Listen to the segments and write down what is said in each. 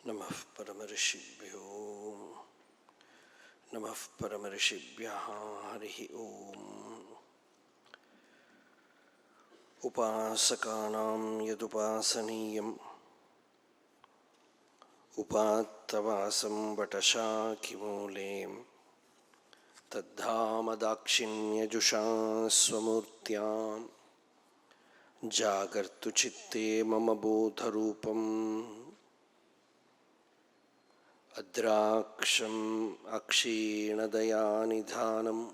नमः परमऋषिभ्यो नमः परमऋषिभ्यः हरिः ओम्। उपासकानां यदुपासनीयम् उपात्तवासं वटशाखिमूले तद्धाम दाक्षिण्यजुषा स्वमूर्त्यां जागर्तु चित्ते मम बोधरूपम् अद्राक्षम् अक्षीणदयानिधानम्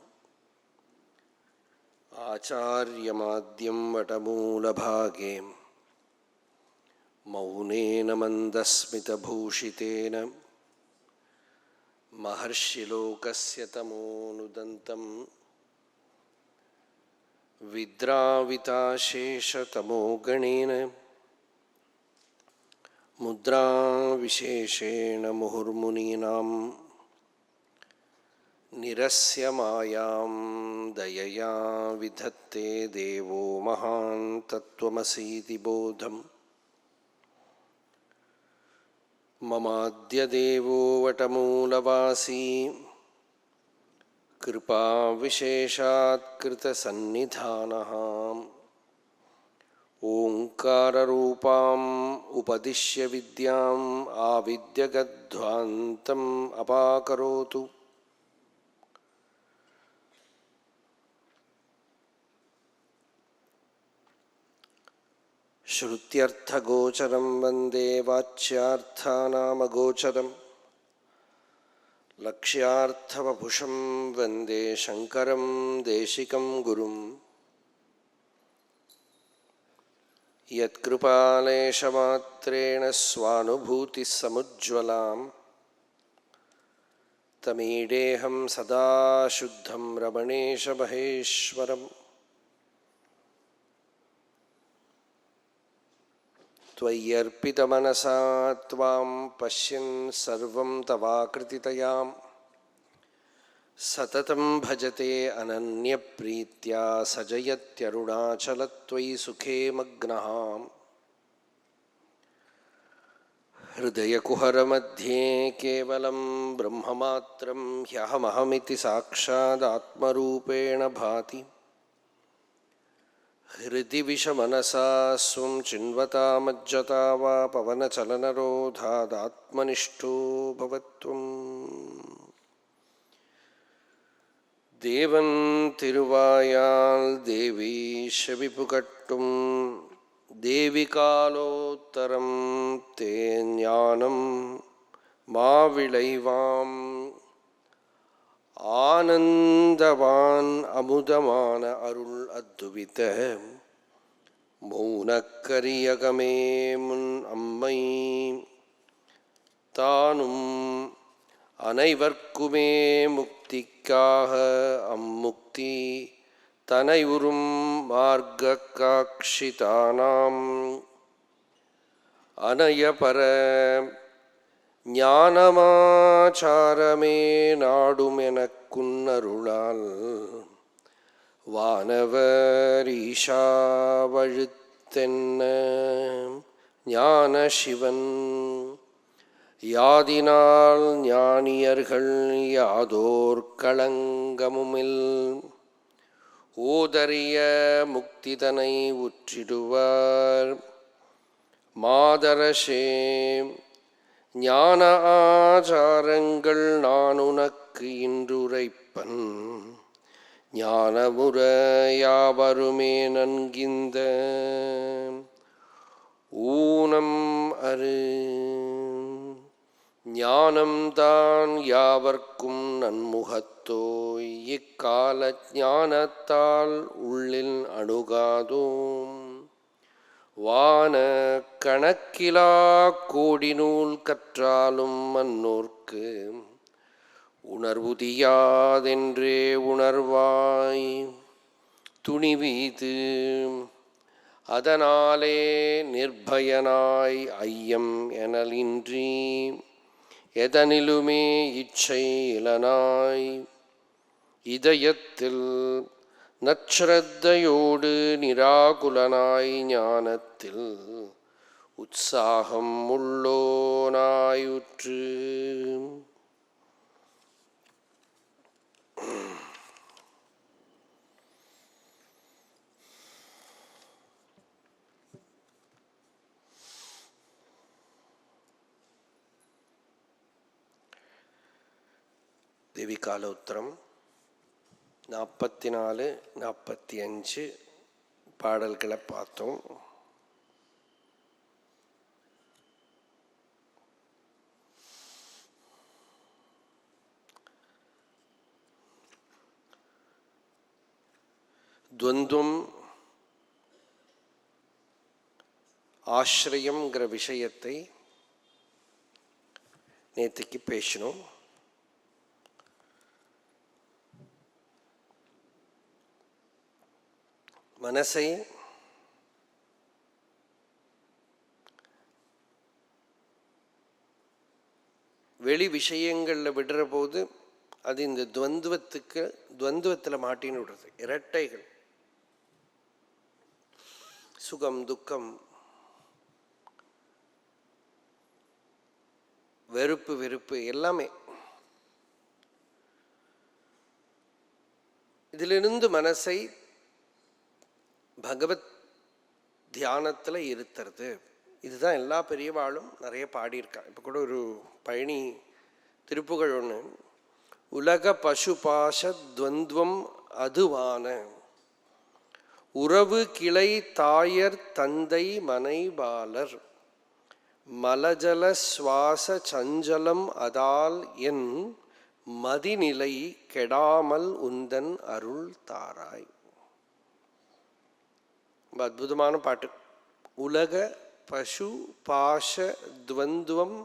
आचार्यमाद्यं वटमूलभागे मौनेन मन्दस्मितभूषितेन महर्षिलोकस्य तमोनुदन्तं विद्राविताशेषतमोगणेन मुद्राविशेषेण मुहुर्मुनीनां निरस्य मायां दयया विधत्ते देवो महान् तत्त्वमसीति बोधम्। ममाद्यदेवो वटमूलवासी कृपाविशेषात्कृतसन्निधानः ओंकाररूपाम् उपदिश्य विद्याम् आविद्यगध्वान्तम् अपाकरोतु। श्रुत्यर्थगोचरं वन्दे वाच्यार्थानामगोचरम् लक्ष्यार्थवपुषं वन्दे शङ्करं देशिकं गुरुम्। यत्कृपालेशमात्रेण स्वानुभूतिसमुज्ज्वलां तमीडेऽहं सदा शुद्धं रमणेशमहेश्वरम्। त्वय्यर्पितमनसा त्वां पश्यन् सर्वं तवाकृतितयां सततं भजते अनन्यप्रीत्या सजयत्यरुणाचलत्वयि सुखे मग्नः। हृदयकुहरमध्ये केवलं ब्रह्ममात्रं ह्यहमहमिति साक्षादात्मरूपेण भाति। हृदि विषमनसा स्वं चिन्वता मज्जता वा पवनचलनरोधादात्मनिष्ठो भवत्वम्। தேவன் திருவாயால் தேவீஷ விபுகட்டும் தேவி காலோத்தரம் தேஞானம் மாவிளைவாம் ஆனந்தவான் அமுதமான அருள் அத்துவித மௌனக்கரியகமே முன் அம்மை தானும் அனைவர்க்குமே முக்திக்காக அம்முக்தி தனையுறும் மார்க்க காக்ஷிதானாம் அனயபர ஞானமாச்சாரமே நாடும் எனக்குன்னருளால் வானவரீஷா வழுத்தென்ன ஞான சிவன் யாதினால் ஞானியர்கள் யாதோர் களங்கமுமில் ஓதரிய முக்திதனை உற்றிடுவார் மாதரசே ஞான ஆச்சாரங்கள் நான் உனக்கு இன்றுரைப்பன் ஞானமுற யாவருமே நன்கிந்த ஊனம் அரு ஞானம்தான் யாவர்க்கும் நன்முகத்தோய் இக்கால ஞானத்தால் உள்ளில் அணுகாதோம் வான கணக்கிலா கோடி நூல் கற்றாலும் மன்னோர்க்கு உணர்வுதியாதென்றே உணர்வாய் துணிவீது அதனாலே நிர்பயனாய் ஐயம் எனலின்றி எதனிலுமே இச்சை இலனாய் இதயத்தில் நற்சிரத்தையோடு நிராகுலனாய் ஞானத்தில் உற்சாகம் உள்ளோனாயுற்று. தேவிகால உத்தரம் 44, 45 பாடல்களை பார்த்தோம். துவந்துவம் ஆசிரியம்ங்கிற விஷயத்தை நேற்றுக்கு பேசினோம். மனசை வெளி விஷயங்களில் விடுற போது அது இந்த துவந்துவத்தில் மாட்டின்னு விடுறது. இரட்டைகள், சுகம் துக்கம், வெறுப்பு வெறுப்பு எல்லாமே. இதிலிருந்து மனசை பகவத் தியானத்தில் இருத்துறது. இதுதான் எல்லா பெரியவாளும் நிறைய பாடியிருக்கா. இப்போ கூட ஒரு பழனி திருப்புகழ் ஒன்று, உலக பசுபாச துவந்துவம் அதுவான உறவு கிளை தாயர் தந்தை மனைபாலர் மலஜல சுவாச சஞ்சலம் அதால் என் மதிநிலை கெடாமல் உந்தன் அருள் தாராய். அற்புதமான பாட்டு. உலக பசு பாச துவந்துவம்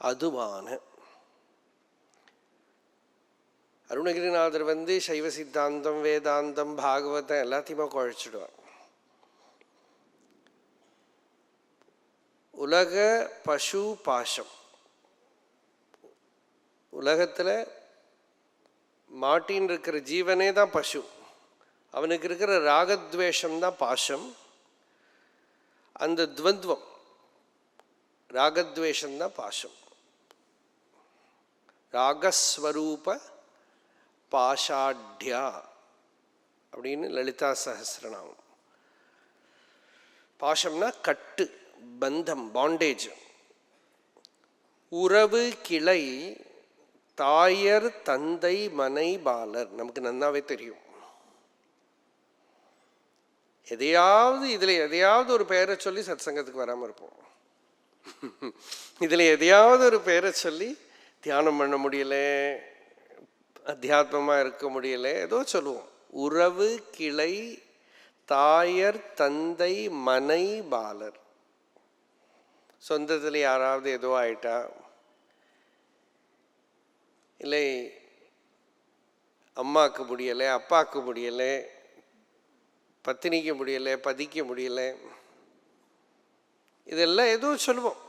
அதுவான. அருணகிரிநாதர் சைவ சித்தாந்தம், வேதாந்தம், பாகவதம் எல்லாத்தையுமே குழைச்சிடுவார். உலக பசு பாசம், உலகத்தில் மாட்டின்னு இருக்கிற ஜீவனே தான் பசு. அவனுக்கு இருக்கிற ராகத்வேஷம் தான் பாசம். அந்த துவந்துவம் ராகத்வேஷம்தான் பாசம். ராகஸ்வரூப பாஷாட்யா அப்படின்னு லலிதா சஹஸ்ரநாமம். பாசம்னா கட்டு, பந்தம், பாண்டேஜ். உறவு கிளை தாயர் தந்தை மனை பாலர் நமக்கு நன்னாவே தெரியும். எதையாவது ஒரு பெயரை சொல்லி சத்சங்கத்துக்கு வராமல் இருப்போம். இதில் எதையாவது ஒரு பெயரை சொல்லி தியானம் பண்ண முடியல, அத்தியாத்மமாக இருக்க முடியல, ஏதோ சொல்லுவோம். உறவு கிளை தாயர் தந்தை மனை பாலர். சொந்தத்தில் யாராவது ஏதோ ஆயிட்டா, இல்லை அம்மாவுக்கு முடியலை, அப்பாவுக்கு முடியலை, பத்தினிக்க முடியலை, பதிக்க முடியலை, இதெல்லாம் ஏதோ சொல்லுவோம்.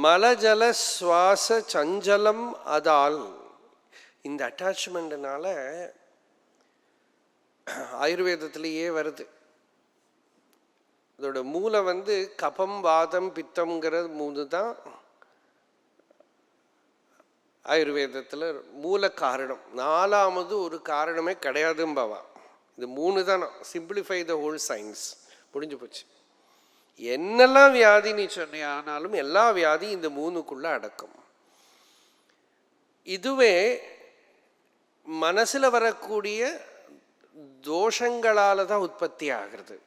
மலஜல சுவாச சஞ்சலம் அதால். இந்த அட்டாச்மெண்ட்னால ஆயுர்வேதத்திலேயே வருது. அதோட மூளை கபம் வாதம் பித்தம்ங்கிறது 3 தான் ஆயுர்வேதத்தில் மூல காரணம். 4வது ஒரு காரணமே கிடையாதும்பவா. இது 3 தான். Simplify the whole science. முடிஞ்சு போச்சு. என்னெல்லாம் வியாதி நீ சொன்னாலும் எல்லா வியாதி இந்த 3க்குள்ள அடக்கம். இதுவே மனசில் வரக்கூடிய தோஷங்களால தான் உற்பத்தி ஆகிறது.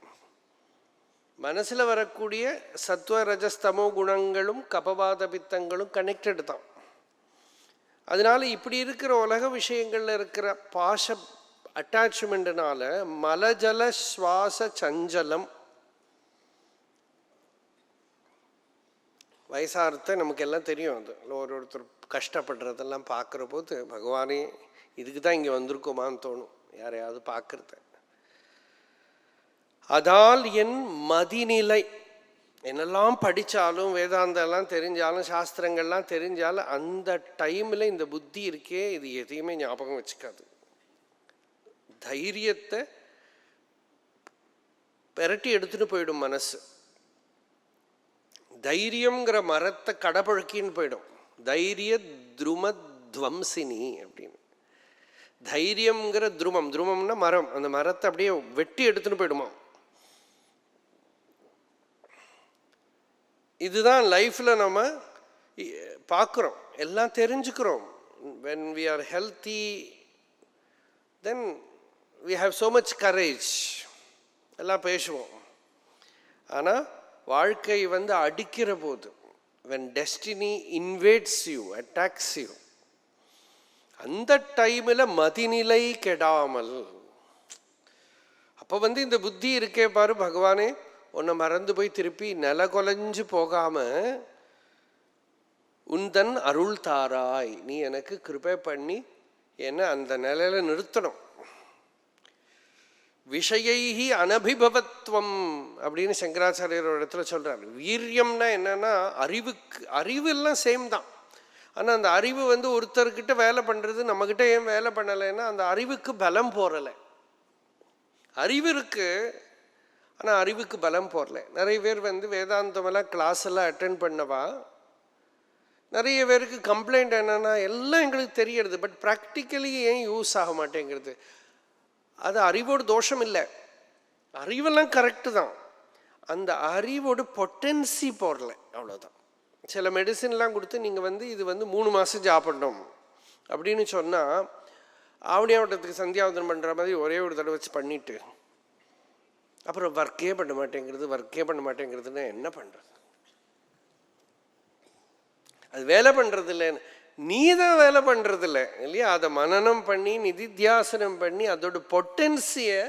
மனசில் வரக்கூடிய சத்வ ரஜஸ்தமோ குணங்களும் கபவாத பித்தங்களும் கனெக்டட் தான். அதனால இப்படி இருக்கிற உலக விஷயங்கள்ல இருக்கிற பாச அட்டாச்மெண்ட்னால மலஜல சுவாச சஞ்சலம். வயசார்த்த நமக்கு எல்லாம் தெரியும். அது ஒருத்தர் கஷ்டப்படுறதெல்லாம் பார்க்குற போது பகவானே இதுக்கு தான் இங்கே வந்திருக்கோமான்னு தோணும் யாரையாவது பார்க்குறத. அதால் என் மதிநிலை, என்னெல்லாம் படித்தாலும் வேதாந்தெல்லாம் தெரிஞ்சாலும் சாஸ்திரங்கள்லாம் தெரிஞ்சாலும் அந்த டைமில் இந்த புத்தி இருக்கே, இது எதையுமே ஞாபகம் வச்சுக்காது. தைரியத்தை விரட்டி எடுத்துட்டு போயிடும் மனசு. தைரியங்கிற மரத்தை கடப்பழக்கின்னு போயிடும். தைரிய துருமத்வம்சினி அப்படின்னு. தைரியங்கிற துருமம், துருமம்னா மரம், அந்த மரத்தை அப்படியே வெட்டி எடுத்துன்னு போயிடுமா. இதுதான் லைஃப்ல நம்ம பார்க்குறோம், எல்லாம் தெரிஞ்சுக்கிறோம். when we are healthy then we have so much courage, எல்லாம் பேசுவோம். ஆனால் வாழ்க்கை அடிக்கிற போது, when destiny invades you, attacks you, அந்த டைமில் மதிநிலை கெடாமல், அப்போ இந்த புத்தி இருக்கே பாரு, பகவானே உன்னை மறந்து போய் திருப்பி நில கொலைஞ்சு போகாம உந்தன் அருள் தாராய், நீ எனக்கு கிருபை பண்ணி என்ன அந்த நிலையில நிறுத்தணும். விஷயைஹி அனபிபவத்வம் அப்படின்னு சங்கராச்சாரியரோட இடத்துல சொல்றாரு. வீரியம்னா என்னன்னா அறிவுக்கு, அறிவு எல்லாம் சேம் தான். ஆனால் அந்த அறிவு ஒருத்தர்கிட்ட வேலை பண்ணுறது, நம்மக்கிட்ட ஏன் வேலை பண்ணலைன்னா அந்த அறிவுக்கு பலம் போறலை. அறிவு இருக்கு, ஆனால் அறிவுக்கு பலம் போறலை. நிறைய பேர் வேதாந்தமெல்லாம் கிளாஸ் எல்லாம் அட்டென்ட் பண்ணவா, நிறைய பேருக்கு கம்ப்ளைண்ட் என்னன்னா எல்லாம் எங்களுக்கு தெரியறது, பட் ப்ராக்டிக்கலி ஏன் யூஸ் ஆக மாட்டேங்கிறது. அது அறிவோட தோஷம் இல்லை, அறிவெல்லாம் கரெக்டு தான், அந்த அறிவோட பொட்டன்சி போடலை, அவ்வளோதான். சில மெடிசின்லாம் கொடுத்து நீங்கள் இது 3 மாதம் சாப்பிடணும் அப்படின்னு சொன்னால், ஆவணியாவட்டத்துக்கு சந்தியாவதனம் பண்ணுற மாதிரி ஒரே ஒரு தடவை வச்சு பண்ணிவிட்டு அப்புறம் ஒர்க்கே பண்ண மாட்டேங்கிறதுன்னு என்ன பண்ணுறது? அது வேலை பண்ணுறது இல்லைன்னு, நீ தான் வேலை பண்ணுறது இல்லை இல்லையா? அதை மனனம் பண்ணி நிதித்தியாசனம் பண்ணி அதோட பொட்டன்சியை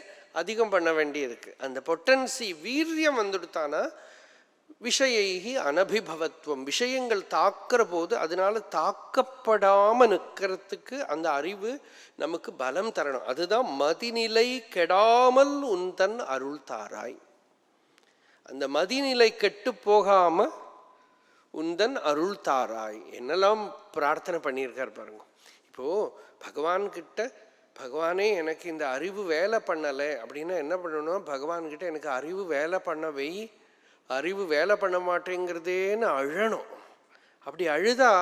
அதிகம் பண்ண வேண்டியிருக்கு. அந்த பொட்டன்சி வீரியம் வந்துடுத்தானா விஷயைஹி அனபிபவத்வம், விஷயங்கள் தாக்குற போது அதனால தாக்கப்படாமல் நிற்கிறதுக்கு அந்த அறிவு நமக்கு பலம் தரணும். அதுதான் மதிநிலை கெடாமல் உந்தன் அருள் தாராய். அந்த மதிநிலை கெட்டு போகாம உந்தன் அருள் தாராய் என்னெல்லாம் பிரார்த்தனை பண்ணியிருக்கார் பாருங்க. இப்போ பகவான்கிட்ட, பகவானே எனக்கு இந்த அறிவு வேலை பண்ணலை அப்படின்னா என்ன பண்ணணும்? பகவான்கிட்ட எனக்கு அறிவு வேலை பண்ண வை, அறிவு வேலை பண்ண மாட்டேங்கிறதேன்னு அழணும். அப்படி அழுதா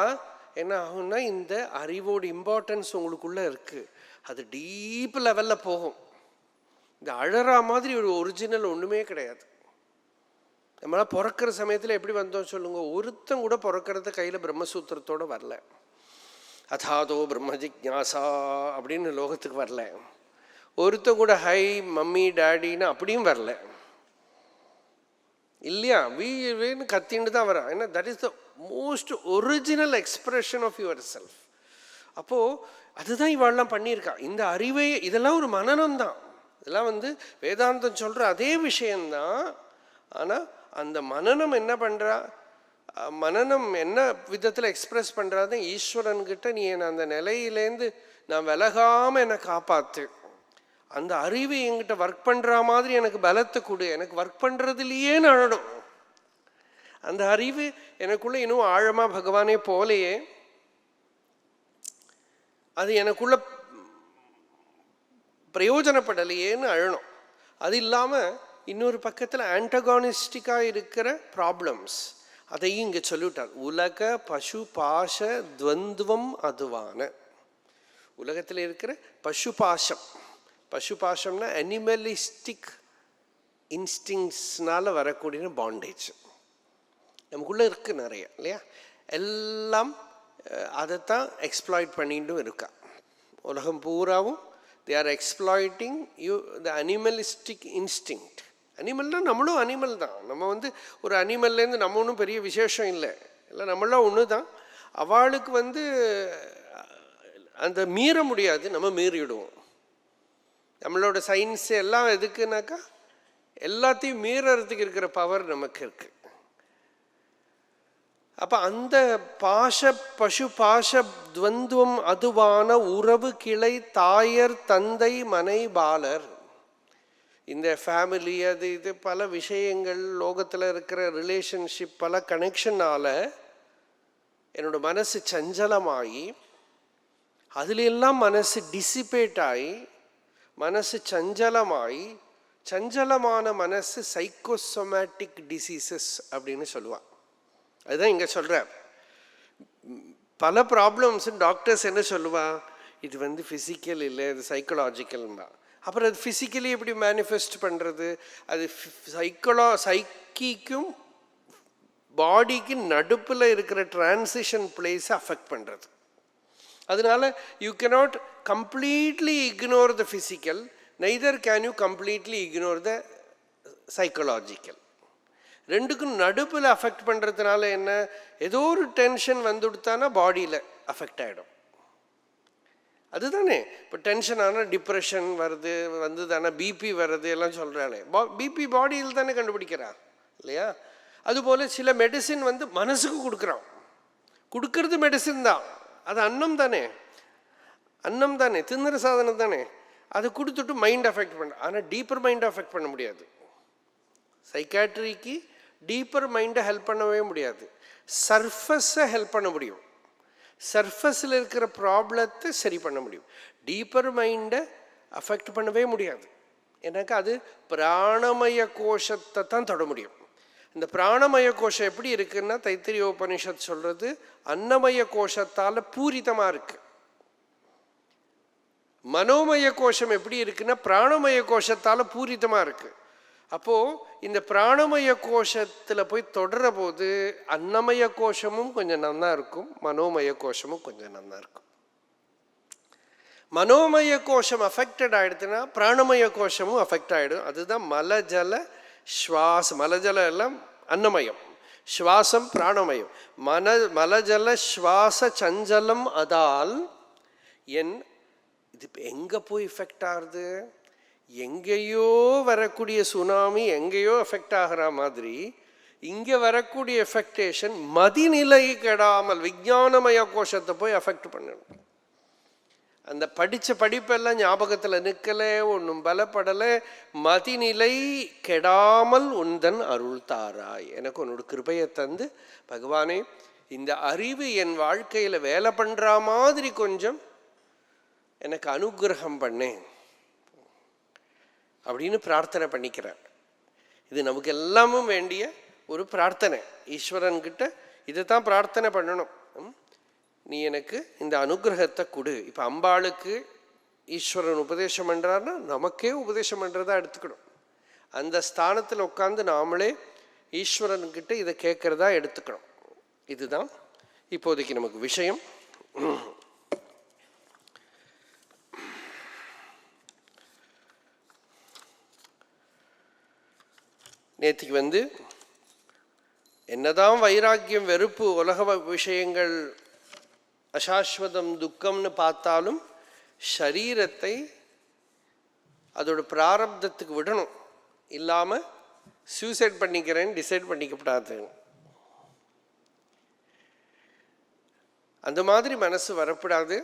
என்ன ஆகும்னா, இந்த அறிவோட இம்பார்ட்டன்ஸ் உங்களுக்குள்ள இருக்கு, அது டீப் லெவலில் போகும். இந்த அழறா மாதிரி ஒரு ஒரிஜினல் ஒன்றுமே கிடையாது. நம்மளாம் பிறக்கிற சமயத்தில் எப்படி வந்தோம் சொல்லுங்க? ஒருத்தன் கூட பிறக்கிறது கையில் பிரம்மசூத்திரத்தோடு வரல, அதாதோ பிரம்ம ஜிக்ஞாசா அப்படின்னு லோகத்துக்கு வரல. ஒருத்தன் கூட ஹை மம்மி டேடின்னு அப்படியும் வரல இல்லையா? வீன்னு கத்தின்னு தான் வரான். ஏன்னா that is the most original expression of yourself. அப்போது அதுதான் இவாளெலாம் பண்ணியிருக்கா. இந்த அறிவை, இதெல்லாம் ஒரு மனனம் தான். இதெல்லாம் வேதாந்தம் சொல்கிற அதே விஷயந்தான். ஆனால் அந்த மனனம் என்ன பண்ணுறா, மனனம் என்ன விதத்தில் எக்ஸ்பிரஸ் பண்ணுறாது, ஈஸ்வரன்கிட்ட நீ என்னை அந்த நிலையிலேருந்து நான் விலகாமல் என்னை காப்பாற்று, அந்த அறிவு என்கிட்ட ஒர்க் பண்ணுற மாதிரி எனக்கு பலத்தை கொடு, எனக்கு ஒர்க் பண்ணுறதுலையே நடணும். அந்த அறிவு எனக்குள்ளே இன்னும் ஆழமாக பகவானே போலையே, அது எனக்குள்ள பிரயோஜனப்படலையேன்னு அழணும். அது இல்லாமல் இன்னொரு பக்கத்தில் ஆன்டகானிஸ்டிக்காக இருக்கிற ப்ராப்ளம்ஸ் அதையும் இங்கே சொல்லிவிட்டார். உலக பசு பாச துவந்துவம் அதுவான, உலகத்தில் இருக்கிற பசு பாசம், பசு பாசம்னா அனிமலிஸ்டிக் இன்ஸ்டிங்ஸ்னால வரக்கூடிய பாண்டேஜ் நமக்குள்ளே இருக்குது நிறைய இல்லையா? எல்லாம் அதைத்தான் எக்ஸ்ப்ளாய்ட் பண்ணிட்டும் இருக்கா. உலகம் பூராவும் they are exploiting you the animalistic instinct. அனிமல்னால் நம்மளும் அனிமல் தான். நம்ம ஒரு அனிமல்லேருந்து நம்ம ஒன்றும் பெரிய விசேஷம் இல்லை, இல்லை நம்மளாம் ஒன்று தான். அவளுக்கு அந்த மீற முடியாது, நம்ம மீறிடுவோம். நம்மளோட சயின்ஸ் எல்லாம் எதுக்குனாக்கா எல்லாத்தையும் மீறறதுக்கு இருக்கிற பவர் நமக்கு இருக்குது. அப்போ அந்த பசு பாச துவந்துவம் அதுவான உறவு கிளை தாயர் தந்தை மனை பாலர், இந்த ஃபேமிலி அது இது பல விஷயங்கள் லோகத்தில் இருக்கிற ரிலேஷன்ஷிப் பல கனெக்ஷனால் என்னோட மனசு சஞ்சலமாகி, அதுலெல்லாம் மனசு டிசிபேட் ஆகி, மனசு சஞ்சலமாகி சஞ்சலமான மனசு சைக்கோசோமேட்டிக் டிசீசஸ் அப்படின்னு சொல்லுவாள். அதுதான் இங்கே சொல்கிறார். பல ப்ராப்ளம்ஸ் டாக்டர்ஸ் என்ன சொல்லுவா, இது ஃபிசிக்கல் இல்லை, இது சைக்கலாஜிக்கல்ம்பா. அப்புறம் அது ஃபிசிக்கலி எப்படி மேனிஃபெஸ்ட் பண்ணுறது? அது சைக்கிக்கும் பாடிக்கு நடுப்பில் இருக்கிற டிரான்சிஷன் பிளேஸை அஃபெக்ட் பண்ணுறது. அதனால you cannot completely ignore the physical, neither can you completely ignore the psychological. ரெண்டுக்கும் நடுப்பில் அஃபெக்ட் பண்ணுறதுனால என்ன, ஏதோ ஒரு டென்ஷன் வந்துடுத்தானா பாடியில் அஃபெக்ட் ஆகிடும். அதுதானே இப்போ டென்ஷன் ஆனால் டிப்ரெஷன் வருது, தானே பிபி வருது எல்லாம் சொல்கிறாளே, பிபி பாடியில் தானே கண்டுபிடிக்கிறா இல்லையா? அதுபோல் சில மெடிசின் மனசுக்கு கொடுக்கறது மெடிசின் தான். அது அன்னம் தானே, தின்னுற சாதனம் தானே. அதை கொடுத்துட்டு மைண்ட் அஃபெக்ட் பண்ண, ஆனால் டீப்பர் மைண்டை அஃபெக்ட் பண்ண முடியாது. சைக்காட்ரிக்கு டீப்பர் மைண்டை ஹெல்ப் பண்ணவே முடியாது. சர்ஃபஸை ஹெல்ப் பண்ண முடியும், சர்ஃபஸில் இருக்கிற ப்ராப்ளத்தை சரி பண்ண முடியும். டீப்பர் மைண்டை அஃபெக்ட் பண்ணவே முடியாது. எனக்கு அது பிராணமய கோஷத்தை தான் தொட முடியும். இந்த பிராணமய கோஷம் எப்படி இருக்குன்னா, தைத்திரிய உபனிஷத் சொல்கிறது அன்னமய கோஷத்தால் பூரிதமாக இருக்குது. மனோமய கோஷம் எப்படி இருக்குன்னா பிராணமய கோஷத்தால் பூரிதமாக இருக்குது. அப்போது இந்த பிராணமய கோஷத்தில் போய் தொடர போது அன்னமய கோஷமும் கொஞ்சம் நல்லா இருக்கும், மனோமய கோஷமும் கொஞ்சம் நல்லா இருக்கும். மனோமய கோஷம் அஃபெக்டட் ஆகிடுதுன்னா பிராணமய கோஷமும் அஃபெக்ட் ஆகிடும். அதுதான் மலஜல ஸ்வாசம். மலஜல எல்லாம் அன்னமயம், ஸ்வாசம் பிராணமயம். மலஜல ஸ்வாச சஞ்சலம் அதால் இது எங்கே போய் எஃபெக்ட் ஆகுது, எங்கேயோ வரக்கூடிய சுனாமி எங்கேயோ எஃபெக்ட் ஆகிற மாதிரி இங்கே வரக்கூடிய எஃபெக்டேஷன் மதிநிலை கெடாமல் விஞ்ஞானமய கோஷத்தை போய் அஃபெக்ட் பண்ணணும். அந்த படித்த படிப்பெல்லாம் ஞாபகத்தில் நிற்கலை, ஒன்றும் பலப்படலை. மதிநிலை கெடாமல் உந்தன் அருள் தாராய், எனக்கு உன்னோட கிருபையை தந்து பகவானே இந்த அறிவு என் வாழ்க்கையில் வேலை பண்ணுற மாதிரி கொஞ்சம் எனக்கு அனுகிரகம் பண்ணேன் அப்படின்னு பிரார்த்தனை பண்ணிக்கிறார். இது நமக்கு எல்லாமும் வேண்டிய ஒரு பிரார்த்தனை. ஈஸ்வரன்கிட்ட இதை தான் பிரார்த்தனை பண்ணணும். நீ எனக்கு இந்த அனுகிரகத்தை கொடு. இப்போ அம்பாளுக்கு ஈஸ்வரன் உபதேசம் பண்ணுறாருன்னா நமக்கே உபதேசம் பண்ணுறதா எடுத்துக்கணும். அந்த ஸ்தானத்தில் உட்காந்து நாமளே ஈஸ்வரன்கிட்ட இதை கேட்குறதா எடுத்துக்கணும். இதுதான் இப்போதைக்கு நமக்கு விஷயம். நேற்றுக்கு என்னதான் வைராக்கியம், வெறுப்பு, உலக விஷயங்கள் அசாஸ்வதம், துக்கம்னு பார்த்தாலும் ஷரீரத்தை அதோட பிராரப்தத்துக்கு விடணும். இல்லாமல் சூசைட் பண்ணிக்கிறேன்னு டிசைட் பண்ணிக்கப்படாது. அந்த மாதிரி மனசு வரப்படாது.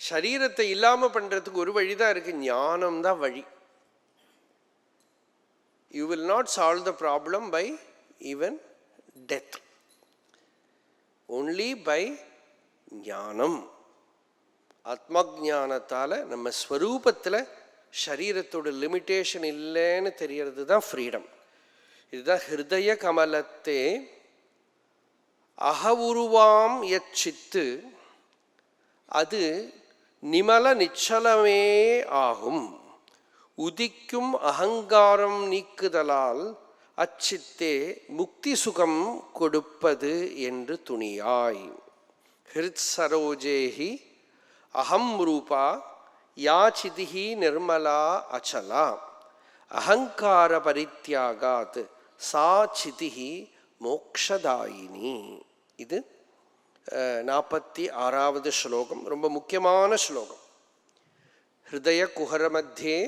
ஷரீரத்தை இல்லாமல் பண்ணுறதுக்கு ஒரு வழி தான் இருக்குது, ஞானம் தான் வழி. You will not solve the problem by even death. Only by ஞானம். ஆத்மஜானத்தால் நம்ம ஸ்வரூபத்தில் ஷரீரத்தோட லிமிட்டேஷன் இல்லைன்னு தெரியறது தான் ஃப்ரீடம். இதுதான் ஹிருதய கமலத்தே அகவுருவாம் எச்சித்து அது நிமல நிச்சலமே ஆகும். உதிக்கும் அகங்காரம் நீக்குதலால் அச்சித்தே முக்தி சுகம் கொடுப்பது என்று துணியாய். ஹிருத் சரோஜேஹி அகம் ரூபா யாச்சிதிஹி நிர்மலா அச்சலா அகங்கார பரித்யாகாத் சா சிதிஹி மோக்ஷதாயினி. இது 46வது ஸ்லோகம், ரொம்ப முக்கியமான ஸ்லோகம். ஹிருதய குஹர மத்தியே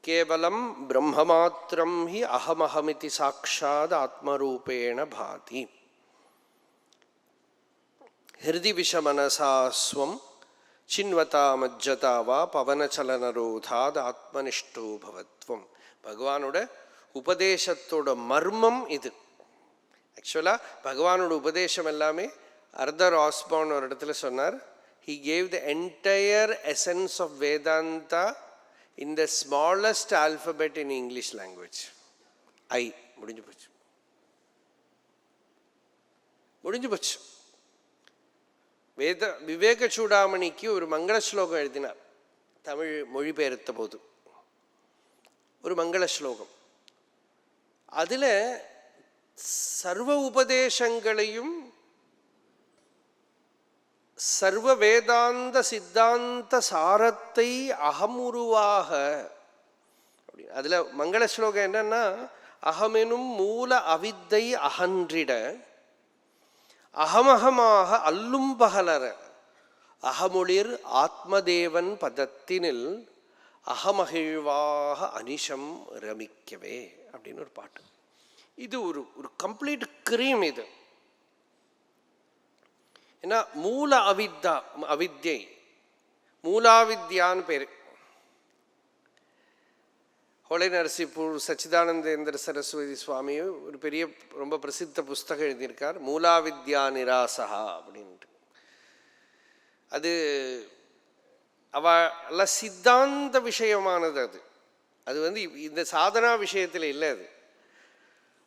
கேவலம் பிரம்மமாத்திரம் ஹி அகமஹமிதி சாக்ஷாத் ஆத்மரூபேண பாதி. ஹிருதி விஷமனசாஸ்வம் சின்வதா மஜ்ஜதா வா பவனச்சலனரோதாத் ஆத்மனிஷ்டோ பவத்வம். பகவானோட உபதேசத்தோட மர்மம் இது. ஆக்சுவலாக பகவானோட உபதேசம் எல்லாமே அர்தர் ஆஸ்பான் ஒரு இடத்துல சொன்னார், he gave the entire essence of Vedanta in the smallest alphabet in English language. I. முடிஞ்சு போச்சு, முடிஞ்சு போச்சு. விவேக சூடாமணிக்கு ஒரு மங்கள ஸ்லோகம் எழுதினார், தமிழ் மொழிபெயர்த்த போது ஒரு மங்கள ஸ்லோகம். அதில் சர்வ உபதேசங்களையும் சர்வ வேதாந்த சித்தாந்த சாரத்தை அகமுருவாக அப்படி. அதில் மங்கள ஸ்லோகம் என்னன்னா, அகமெனும் மூல அவித்தை அகன்றிட அகமகமாக அல்லும் பகலர அகமொழிர் ஆத்மதேவன் பதத்தினில் அகமகிழ்வாக அனிஷம் ரமிக்கவே அப்படின்னு ஒரு பாட்டு. இது ஒரு ஒரு கம்ப்ளீட் கிரீம். இது ஏன்னா மூல அவித்யை மூலாவித்யான்னு பேரு. ஹோலை நரசிப்பூர் சச்சிதானந்தேந்திர சரஸ்வதி சுவாமி ஒரு பெரிய ரொம்ப பிரசித்த புஸ்தகம் எழுதியிருக்கார், மூலாவித்யா நிராசகா அப்படின்ட்டு. அது அவ சித்தாந்த விஷயமானது. அது வந்து இந்த சாதனா விஷயத்தில் இல்லை.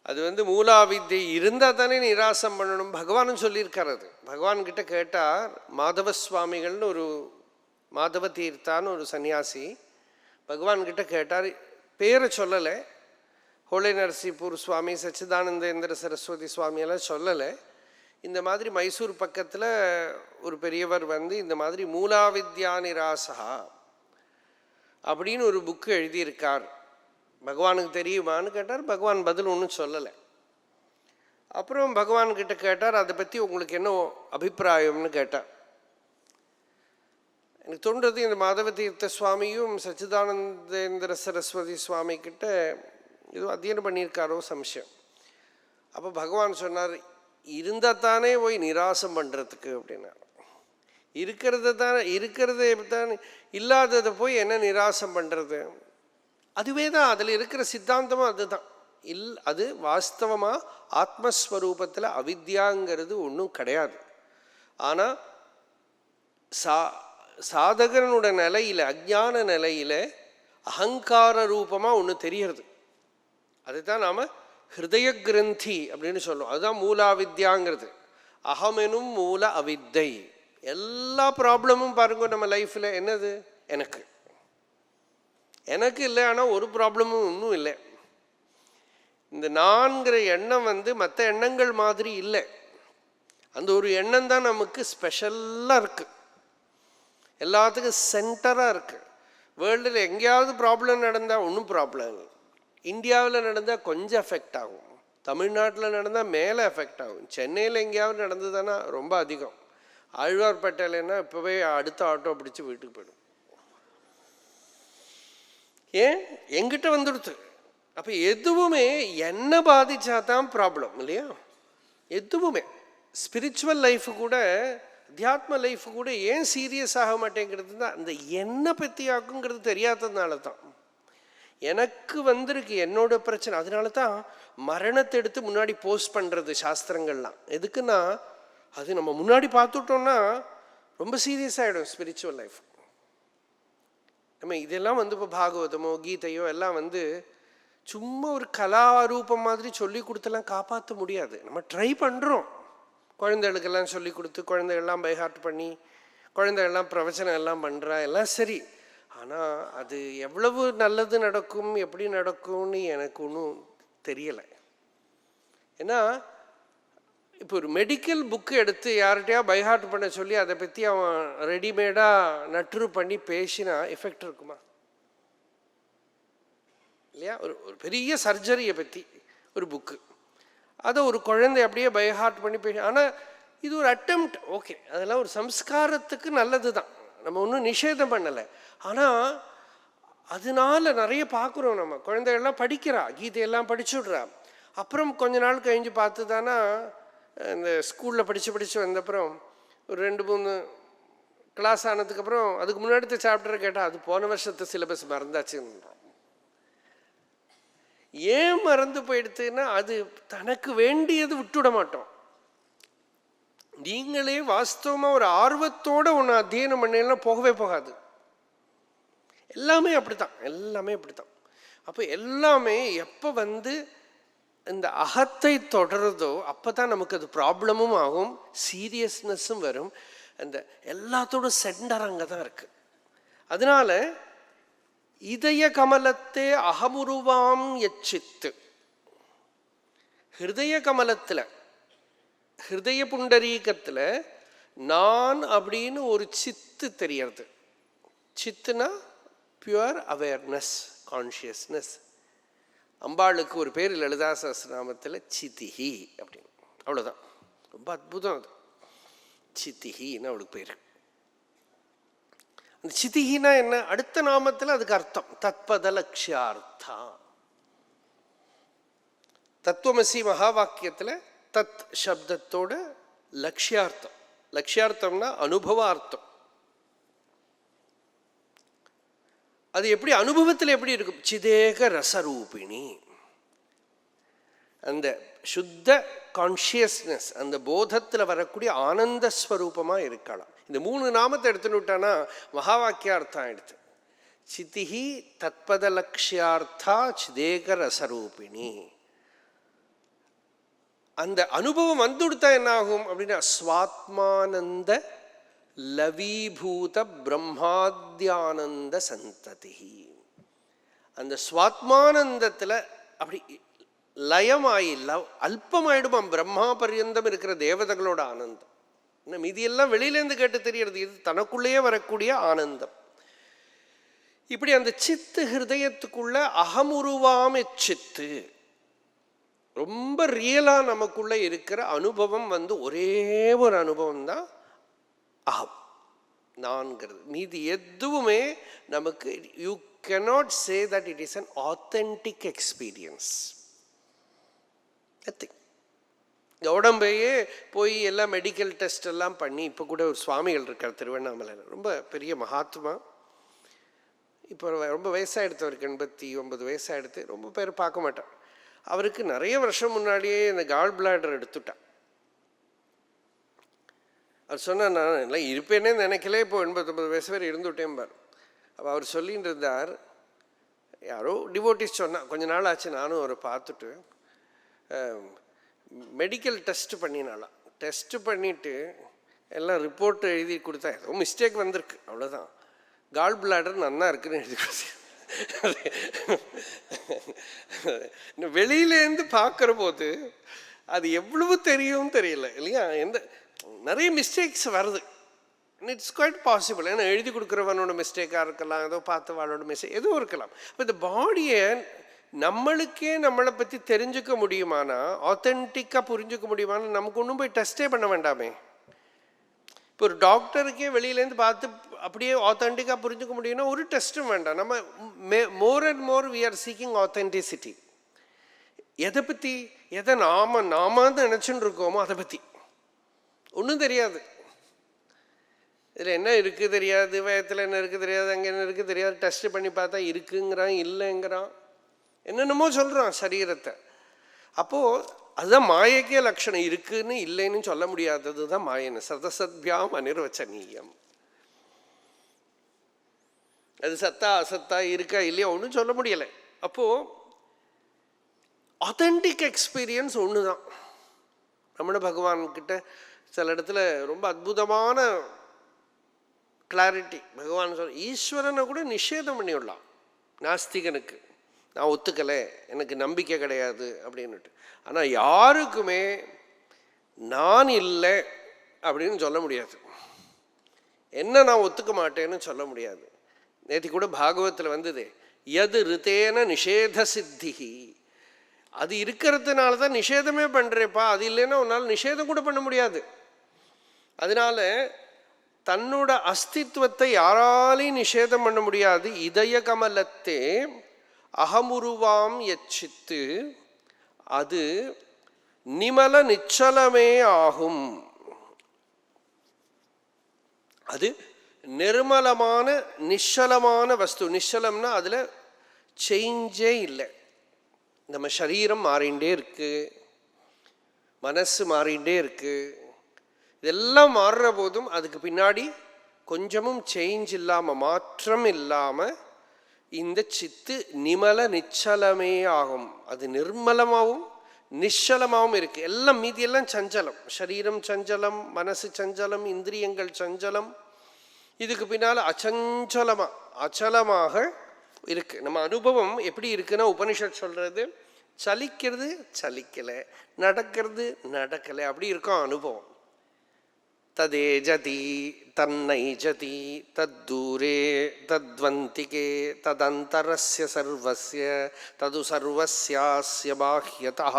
அது மூலாவித்யை இருந்தால் தானே நிராசம் பண்ணணும், பகவானும் சொல்லியிருக்கார். அது பகவான்கிட்ட கேட்டார். மாதவ சுவாமிகள்னு ஒரு மாதவ தீர்த்தான்னு ஒரு சன்னியாசி பகவான்கிட்ட கேட்டார். பேரை சொல்லலை, ஹோலை நரசிப்பூர் சுவாமி சச்சிதானந்தேந்திர சரஸ்வதி சுவாமியெல்லாம் சொல்லலை. இந்த மாதிரி மைசூர் பக்கத்தில் ஒரு பெரியவர் இந்த மாதிரி மூலாவித்யா நிராசகா அப்படின்னு ஒரு புக்கு எழுதியிருக்கார், பகவானுக்கு தெரியுமான்னு கேட்டார். பகவான் பதில் ஒன்றும் சொல்லலை. அப்புறம் பகவான்கிட்ட கேட்டார், அதை பற்றி உங்களுக்கு என்ன அபிப்பிராயம்னு கேட்டார். எனக்கு தோன்றது இந்த மாதவ தீர்த்த சுவாமியும் சச்சிதானந்தேந்திர சரஸ்வதி சுவாமி கிட்ட ஏதோ அத்தியனம் பண்ணியிருக்காரோ சம்சயம். அப்போ பகவான் சொன்னார், இருந்தால் தானே போய் நிராசம் பண்ணுறதுக்கு அப்படின்னார். இருக்கிறதே தான், இல்லாததை போய் என்ன நிராசம் பண்ணுறது? அதுவே தான் அதில் இருக்கிற சித்தாந்தமும் அதுதான். அது வாஸ்தவமாக ஆத்மஸ்வரூபத்தில் அவித்யாங்கிறது ஒன்றும் கிடையாது. ஆனால் சாதகனோட நிலையில், அஜ்ஞான நிலையில் அகங்கார ரூபமாக ஒன்று தெரியறது. அதுதான் நாம் ஹிருதய கிரந்தி அப்படின்னு சொல்லுவோம். அதுதான் மூலாவித்யாங்கிறது. அகமெனும் மூல அவித்தை. எல்லா ப்ராப்ளமும் பாருங்க நம்ம லைஃப்பில் என்னது, எனக்கு இல்லை. ஆனால் ஒரு ப்ராப்ளமும் ஒன்றும் இல்லை. இந்த நான்கிற எண்ணம் மற்ற எண்ணங்கள் மாதிரி இல்லை. அந்த ஒரு எண்ணம் தான் நமக்கு ஸ்பெஷலாக இருக்குது, எல்லாத்துக்கும் சென்டராக இருக்குது. வேர்ல்டில் எங்கேயாவது ப்ராப்ளம் நடந்தால் ஒன்றும் ப்ராப்ளம் இல்லை. இந்தியாவில் நடந்தால் கொஞ்சம் எஃபெக்ட் ஆகும், தமிழ்நாட்டில் நடந்தால் மேலே எஃபெக்ட் ஆகும், சென்னையில் எங்கேயாவது நடந்ததுன்னா ரொம்ப அதிகம், ஆழ்வார்பேட்டையிலன்னா இப்போவே அடுத்த ஆட்டோ பிடிச்சி வீட்டுக்கு போயிடும். ஏன் எங்கிட்ட வந்துடுது. அப்போ எதுவுமே என்ன பாதிச்சா தான் ப்ராப்ளம் இல்லையா? எதுவுமே ஸ்பிரிச்சுவல் லைஃபு கூட அத்தியாத்ம லைஃபு கூட ஏன் சீரியஸ் ஆக மாட்டேங்கிறது தான் அந்த என்ன பற்றி ஆக்குங்கிறது தெரியாததுனால தான். எனக்கு வந்திருக்கு என்னோட பிரச்சனை. அதனால தான் மரணத்தை எடுத்து முன்னாடி போஸ்ட் பண்ணுறது சாஸ்திரங்கள்லாம். எதுக்குன்னா அது நம்ம முன்னாடி பார்த்துட்டோம்னா ரொம்ப சீரியஸ் ஆகிடும் ஸ்பிரிச்சுவல் லைஃப். நம்ம இதெல்லாம் இப்போ பாகவதமோ கீதையோ எல்லாம் சும்மா ஒரு கலாரூபம் மாதிரி சொல்லி கொடுத்தெல்லாம் காப்பாற்ற முடியாது. நம்ம ட்ரை பண்ணுறோம், குழந்தைகளுக்கெல்லாம் சொல்லி கொடுத்து குழந்தைகள்லாம் பைஹார்ட் பண்ணி குழந்தைகள்லாம் பிரவச்சனம் எல்லாம் பண்ணுறா, எல்லாம் சரி. ஆனால் அது எவ்வளவு நல்லது நடக்கும் எப்படி நடக்கும்னு எனக்கு ஒன்றும் தெரியலை. ஏன்னா இப்போ ஒரு மெடிக்கல் புக்கு எடுத்து யார்கிட்டயா பைஹார்ட் பண்ண சொல்லி அதை பற்றி அவன் ரெடிமேடாக நட்ரு பண்ணி பேசினா எஃபெக்ட் இருக்குமா இல்லையா? ஒரு பெரிய சர்ஜரியை பற்றி ஒரு புக்கு, அதை ஒரு குழந்தை அப்படியே பைஹார்ட் பண்ணி பேச. ஆனால் இது ஒரு அட்டெம்ப்ட், ஓகே, அதெல்லாம் ஒரு சம்ஸ்காரத்துக்கு நல்லது தான், நம்ம ஒன்றும் நிஷேதம் பண்ணலை. ஆனால் அதனால நிறைய பார்க்குறோம். நம்ம குழந்தைகள்லாம் படிக்கிறா, கீதையெல்லாம் படிச்சுடுறா. அப்புறம் கொஞ்ச நாள் கழிஞ்சு பார்த்து தானா இந்த ஸ்கூலில் படித்து வந்தப்புறம் ஒரு 2-3 கிளாஸ் ஆனதுக்கப்புறம் அதுக்கு முன்னாடி சாப்டரை கேட்டால் அது போன வருஷத்து சிலபஸ் மறந்தாச்சுன்றோம். ஏன் மறந்து போயிடுதுன்னா அது தனக்கு வேண்டியது விட்டுவிட மாட்டோம். நீங்களே வாஸ்தவமாக ஒரு ஆர்வத்தோடு ஒன்று அத்தியனம் பண்ணலாம் போகவே போகாது. எல்லாமே அப்படித்தான், எல்லாமே அப்படித்தான். அப்போ எல்லாமே எப்போ இந்த அகத்தை தொடருதோ அப்போ தான் நமக்கு அது ப்ராப்ளமும் ஆகும், சீரியஸ்னஸும் வரும். அந்த எல்லாத்தோட சென்டர் அங்கே தான் இருக்கு. அதனால இதய கமலத்தே அகமுருவாம் எச்சித்து, ஹிருதய கமலத்தில், ஹிருதய புண்டரீகத்தில் நான் அப்படின்னு ஒரு சித்து தெரியறது. சித்துனா பியூர் அவேர்னஸ், கான்ஷியஸ்னஸ். அம்பாளுக்கு ஒரு பேர் லலிதா சஹஸ்ரநாமத்தில் சித்திஹி அப்படின்னு, அவ்வளோதான். ரொம்ப அற்புதம் அது, சித்திஹின்னு அவளுக்கு பேர். அந்த சித்திஹினா என்ன? அடுத்த நாமத்தில் அதுக்கு அர்த்தம் தத்பத லக்ஷார்த்தா. தத்துவமசி மகா வாக்கியத்தில் தத் சப்தத்தோட லக்ஷியார்த்தம். லக்ஷியார்த்தம்னா அனுபவார்த்தம். அது எப்படி அனுபவத்தில் எப்படி இருக்கும்? சிதேக ரசரூபிணி, அந்த சுத்த கான்ஷியஸ்னஸ், அந்த போதத்தில் வரக்கூடிய ஆனந்த ஸ்வரூபமாக இருக்கலாம். இந்த 3 நாமத்தை எடுத்துன்னு விட்டானா மகா வாக்கியார்த்தம் ஆயிடுது. சித்திஹி தத்பத லக்ஷியார்த்தா சிதேக ரசரூபிணி. அந்த அனுபவம் வந்துடுத்தா என்ன ஆகும் அப்படின்னா ஸ்வாத்மானந்த லவீபூத பிரம்மாத்யானந்த சந்ததி. அந்த ஸ்வாத்மானந்தத்தில் அப்படி லயமாயி அல்பமாயிடுமாம் பிரம்மா பர்யந்தம் இருக்கிற தேவதைகளோட ஆனந்தம். இன்னும் மீதியெல்லாம் வெளியிலேருந்து கேட்டு தெரியறது, இது தனக்குள்ளேயே வரக்கூடிய ஆனந்தம். இப்படி அந்த சித்து ஹிருதயத்துக்குள்ள அகமுருவாம் சித்து, ரொம்ப ரியலாக நமக்குள்ள இருக்கிற அனுபவம் ஒரே ஒரு அனுபவம் தான் அகம், நான்கிறது. மீதி எதுவுமே நமக்கு you cannot say that it is an authentic experience. இந்த உடம்பையே போய் எல்லாம் மெடிக்கல் டெஸ்ட் எல்லாம் பண்ணி, இப்போ கூட ஒரு சுவாமிகள் இருக்கார் திருவண்ணாமலையில், ரொம்ப பெரிய மகாத்மா. இப்போ ரொம்ப வயசாகிடுத்தவருக்கு, 89 வயசாகிடுத்து. ரொம்ப பேர் பார்க்க மாட்டார். அவருக்கு நிறைய வருஷம் முன்னாடியே இந்த கால் பிளாடர் எடுத்துட்டான். அவர் சொன்னார், நான் எல்லாம் இருப்பேனே நினைக்கலே, இப்போ 89 வயசு வரை இருந்துவிட்டேன் பார். அப்போ அவர் சொல்லிட்டு இருந்தார், யாரோ டிவோட்டிஸ் சொன்னான், கொஞ்ச நாள் ஆச்சு நானும் அவரை பார்த்துட்டு, மெடிக்கல் டெஸ்ட் பண்ணினாலாம். டெஸ்ட்டு பண்ணிவிட்டு எல்லாம் ரிப்போர்ட் எழுதி கொடுத்தா ஏதோ மிஸ்டேக் வந்திருக்கு, அவ்வளோதான். கால் பிளாடர் நன்னா இருக்குன்னு எழுதி கொடுத்தேன். வெளியிலேருந்து பார்க்குற போது அது எவ்வளவு தெரியும் தெரியல இல்லையா? நிறைய மிஸ்டேக்ஸ் வருது. It's quite possible. ஏன்னா எழுதி கொடுக்குறவனோட மிஸ்டேக்காக இருக்கலாம், ஏதோ பார்த்தவாளோட மிஸ்டேக் எதுவும் இருக்கலாம். இப்போ இந்த பாடியை நம்மளுக்கே நம்மளை பற்றி தெரிஞ்சுக்க முடியுமானா, ஆத்தென்டிக்காக புரிஞ்சுக்க முடியுமானா, நமக்கு ஒன்றும் போய் டெஸ்ட்டே பண்ண வேண்டாமே. இப்போ ஒரு டாக்டருக்கே வெளியிலேருந்து பார்த்து அப்படியே ஆத்தென்டிக்காக புரிஞ்சுக்க முடியும்னா ஒரு டெஸ்ட்டும் வேண்டாம். நம்ம more and more we are seeking authenticity. எதை பற்றி, எதை நாம நினச்சின்னு இருக்கோமோ அதை பற்றி ஒன்றும் தெரியாது. இதில் என்ன இருக்குது தெரியாது, வயத்தில் என்ன இருக்குது தெரியாது, அங்கே என்ன இருக்குது தெரியாது. டெஸ்ட் பண்ணி பார்த்தா இருக்குங்கிறான், இல்லைங்கிறான், என்னென்னமோ சொல்கிறான் சரீரத்தை. அப்போது அதுதான் மாயைக்கே லட்சணம். இருக்குன்னு இல்லைன்னு சொல்ல முடியாதது தான் மாயன்னு. சதசத்பியாம் அனிர்வச்சனீயம். அது சத்தா அசத்தா இருக்கா இல்லையா ஒன்றும் சொல்ல முடியலை. அப்போது ஆத்தென்டிக் எக்ஸ்பீரியன்ஸ் ஒன்று தான். ரமண பகவான்கிட்ட சில இடத்துல ரொம்ப அற்புதமான கிளாரிட்டி பகவான் சொல்ல, ஈஸ்வரனை கூட நிஷேதம் பண்ணிவிடலாம் நாஸ்திகனுக்கு. நான் ஒத்துக்கலை, எனக்கு நம்பிக்கை கிடையாது அப்படின்னுட்டு. ஆனால் யாருக்குமே நான் இல்லை அப்படின்னு சொல்ல முடியாது. என்ன நான் ஒத்துக்க மாட்டேன்னு சொல்ல முடியாது. நேற்று கூட பாகவத்தில் வந்தது, எது ரித்தேன நிஷேத சித்திகி. அது இருக்கிறதுனால தான் நிஷேதமே பண்ணுறேப்பா, அது இல்லைன்னா உன்னால் நிஷேதம் கூட பண்ண முடியாது. அதனால தன்னோட அஸ்தித்வத்தை யாராலையும் நிஷேதம் பண்ண முடியாது. இதய கமலத்தே அகமுருவாம் எச்சித்து, அது நிமல நிச்சலமே ஆகும். அது நிர்மலமான நிச்சலமான வஸ்து. நிச்சலம்னா அதில் சேஞ்சே இல்லை. நம்ம சரீரம் மாறிண்டே இருக்கு, மனசு மாறிண்டே இருக்கு. இதெல்லாம் மாறுற போதும் அதுக்கு பின்னாடி கொஞ்சமும் சேஞ்ச் இல்லாமல், மாற்றம் இல்லாமல் இந்த சித்து நிமல நிச்சலமே ஆகும். அது நிர்மலமாகவும் நிச்சலமாகவும் இருக்கு. எல்லாம் மீதியெல்லாம் சஞ்சலம். சரீரம் சஞ்சலம், மனசு சஞ்சலம், இந்திரியங்கள் சஞ்சலம். இதுக்கு பின்னால் அச்சலமாக இருக்கு. நம்ம அனுபவம் எப்படி இருக்குன்னா, உபனிஷத் சொல்றது சலிக்கிறது சலிக்கலை, நடக்கிறது நடக்கலை, அப்படி இருக்கும் அனுபவம். ததேஜதி தன்னைஜதி தத்தூரே தத்வந்திகே ததந்தரஸ்ய சர்வஸ்ய தது சர்வஸ்யாஸ்ய பாஹ்யதா.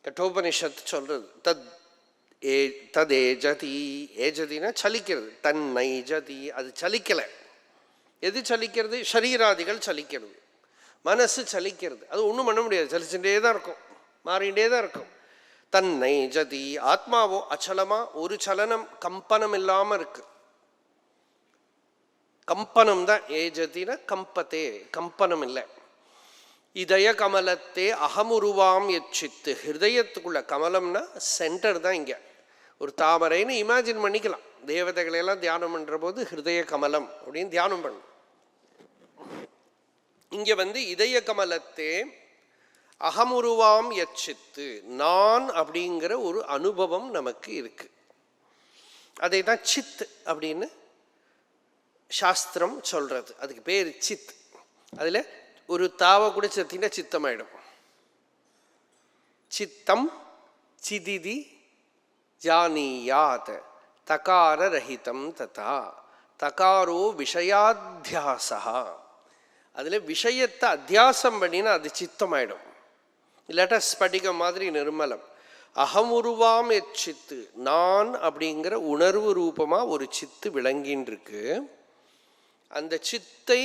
கட்டோபனிஷத் சொல்றது ததேஜதி. ஏஜதினா சலிக்கிறது. தன்னைஜதி, அது சலிக்கலை. எது சலிக்கிறது? ஷரீராதிகள் சலிக்கிறது, மனசு சலிக்கிறது. அது ஒன்றும் பண்ண முடியாது, சலிச்சுட்டே தான் இருக்கும், மாறிண்டே தான் இருக்கும். தன்னை ஜதி. ஆத்மாவோ அச்சலமா, ஒரு சலனம் கம்பனம் இல்லாம இருக்கு. கம்பனம் தான் ஏஜதினா கம்பத்தே, கம்பனம் இல்லை. இதய கமலத்தே அகமுருவாம் எச்சித்து. ஹிருதயத்துக்குள்ள கமலம்னா சென்டர் தான். இங்க ஒரு தாமரைன்னு இமேஜின் பண்ணிக்கலாம். தேவதைகளெல்லாம் தியானம் பண்ற போது ஹிருதய கமலம் அப்படின்னு தியானம் பண்ணும். இங்க இதய கமலத்தே அகமுருவாம் எச்சித்து, நான் அப்படிங்கிற ஒரு அனுபவம் நமக்கு இருக்கு. அதை தான் சித் அப்படின்னு சாஸ்திரம் சொல்றது. அதுக்கு பேர் சித். அதுல ஒரு தாவை கூட சேர்த்தினா சித்தமாயிடும். சித்தம் சிதிதி ஜானியாத் தகார ரஹிதம் ததா தகாரோ விஷயாத்தியாசா. அதுல விஷயத்தை அத்தியாசம் பண்ணினா அது சித்தமாயிடும். இல்லாட்டா ஸ்படிகம் மாதிரி நிர்மலம். அகமுருவாம் எச்சித்து, நான் அப்படிங்கிற உணர்வு ரூபமா ஒரு சித்து விளங்கின்னு இருக்கு. அந்த சித்தை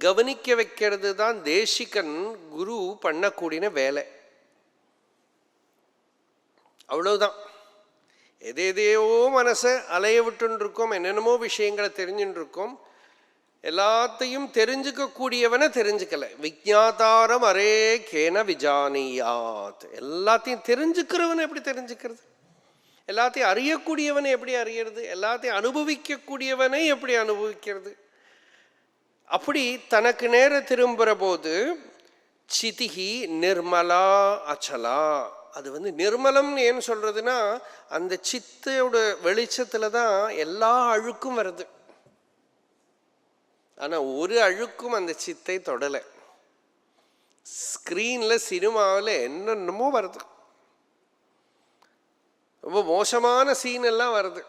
கவனிக்க வைக்கிறது தான் தேசிகன் குரு பண்ணக்கூடிய வேலை. அவ்வளவுதான். எதையோ மனசை அலைய விட்டுன்னு இருக்கோம், என்னென்னமோ விஷயங்களை தெரிஞ்சுட்டு இருக்கோம். எல்லாத்தையும் தெரிஞ்சுக்க கூடியவனை தெரிஞ்சுக்கல. விஜாதாரம் அரே கேன விஜானியாத். எல்லாத்தையும் தெரிஞ்சுக்கிறவனை எப்படி தெரிஞ்சுக்கிறது? எல்லாத்தையும் அறியக்கூடியவனை எப்படி அறியறது? எல்லாத்தையும் அனுபவிக்க கூடியவனை எப்படி அனுபவிக்கிறது? அப்படி தனக்கு நேர திரும்புற போது சிதிஹி நிர்மலா அச்சலா. அது நிர்மலம்னு ஏன்னு சொல்றதுன்னா, அந்த சித்தையோட வெளிச்சத்துல தான் எல்லா அழுக்கும் வருது. ஆனா ஒரு அழுக்கும் அந்த சித்தை தொடலை. ஸ்கிரீன்ல சினிமாவில் என்னென்னமோ வருது, ரொம்ப மோசமான சீன் எல்லாம் வருது.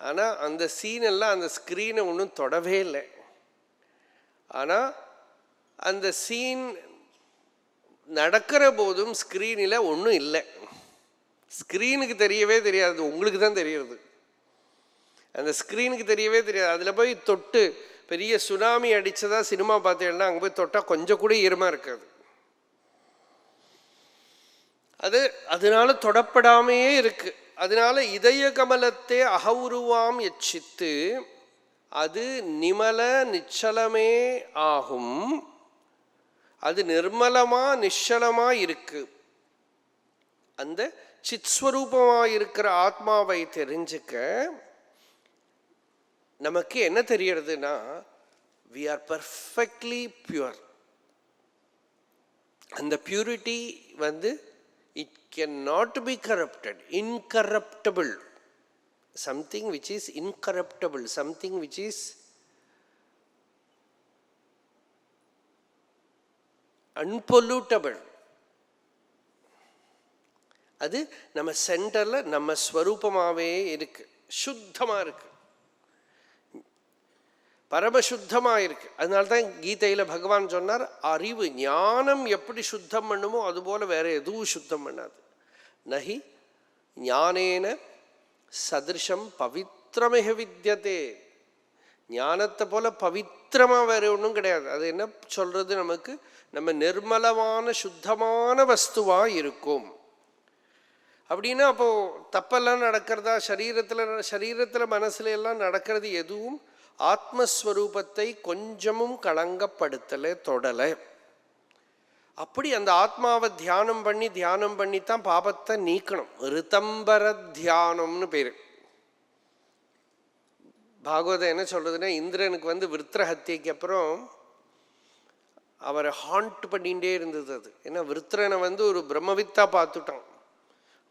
ஆனா அந்த சீன் எல்லாம் அந்த ஸ்கிரீனை ஒன்றும் தொடவே இல்லை. ஆனா அந்த சீன் நடக்கிற போதும் ஸ்கிரீனில் ஒன்றும் இல்லை. ஸ்கிரீனுக்கு தெரியவே தெரியாது, உங்களுக்கு தான் தெரியுது. அந்த ஸ்கிரீனுக்கு தெரியவே தெரியாது. அதில் போய் தொட்டு பெரிய சுனாமி அடிச்சதா சினிமா பார்த்தீங்கன்னா, அங்கே போய் தொட்டா கொஞ்சம் கூட ஈரமா இருக்காது. அதனால தொடப்படாமையே இருக்கு. அதனால இதய கமலத்தே அகவுருவாம் எச்சித்து, அது நிமல நிச்சலமே ஆகும். அது நிர்மலமா நிச்சலமா இருக்கு. அந்த சித்ஸ்வரூபமா இருக்கிற ஆத்மாவை தெரிஞ்சுக்க நமக்கு என்ன தெரியறதுன்னா, we are perfectly pure. அந்த purity it cannot be corrupted, incorruptible, something which is incorruptible, something which is unpollutable. அது நம்ம சென்டர்ல நம்ம ஸ்வரூபமாவே இருக்கு, சுத்தமா இருக்கு, பரமசுத்தமாக இருக்கு. அதனால்தான் கீதையில பகவான் சொன்னார், அறிவு ஞானம் எப்படி சுத்தம் பண்ணுமோ அதுபோல வேற எதுவும் சுத்தம் பண்ணாது. நஹி ஞானேன சதிருஷம் பவித்திரமிக வித்யதே. ஞானத்தை போல பவித்திரமா வேற ஒன்றும் கிடையாது. அது என்ன சொல்றது? நமக்கு நம்ம நிர்மலமான சுத்தமான வஸ்துவா இருக்கும். அப்படின்னா அப்போ தப்பெல்லாம் நடக்கிறதா? சரீரத்துல மனசுல எல்லாம் நடக்கிறது எதுவும் ஆத்மஸ்வரூபத்தை கொஞ்சமும் களங்கப்படுத்தலை, தொடலை. அப்படி அந்த ஆத்மாவை தியானம் பண்ணி தான் பாபத்தை நீக்கணும். ரிதம்பர தியானம்னு பேரு. பாகவதம் என்ன சொல்றதுன்னா, இந்திரனுக்கு வந்து விருத்திர ஹத்தியைக்கு அப்புறம் அவரை ஹாண்ட் பண்ணிகிட்டே இருந்தது அது. ஏன்னா விருத்திரனை வந்து ஒரு பிரம்மவித்தா பார்த்துட்டான்.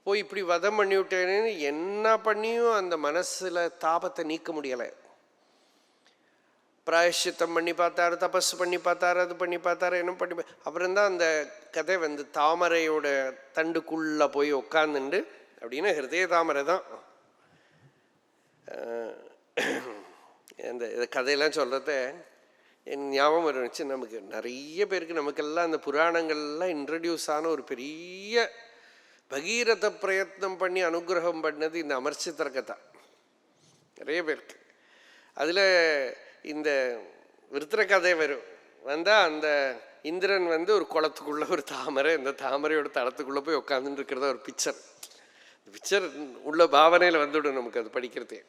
போய் இப்படி வதம் பண்ணி விட்டேன்னு என்ன பண்ணியும் அந்த மனசில் தாபத்தை நீக்க முடியலை. பிராயஷ்சித்தம் பண்ணி பார்த்தாரு, தபஸ் பண்ணி பார்த்தாரு, அது பண்ணி பார்த்தாரு, என்ன பண்ணி அப்புறம்தான் அந்த கதை வந்து தாமரையோட தண்டுக்குள்ளே போய் உட்காந்துண்டு, அப்படின்னா ஹிருதய தாமரை தான். இந்த கதையெல்லாம் சொல்கிறத என் ஞாபகம் இருந்துச்சு. நமக்கு நிறைய பேருக்கு நமக்கெல்லாம் அந்த புராணங்கள்லாம் இன்ட்ரடியூஸ் ஆன ஒரு பெரிய பகீரத பிரயத்னம் பண்ணி அனுகிரகம் பண்ணது இந்த அமர்ச்சித்திர கதை நிறைய பேருக்கு. அதில் இந்த விருத்திர கதை வந்தால் அந்த இந்திரன் வந்து ஒரு குளத்துக்குள்ளே ஒரு தாமரை, இந்த தாமரையோட தளத்துக்குள்ளே போய் உட்காந்துட்டு இருக்கிறத ஒரு பிக்சர் உள்ள பாவனையில் வந்துவிடும் நமக்கு அது படிக்கிறதே.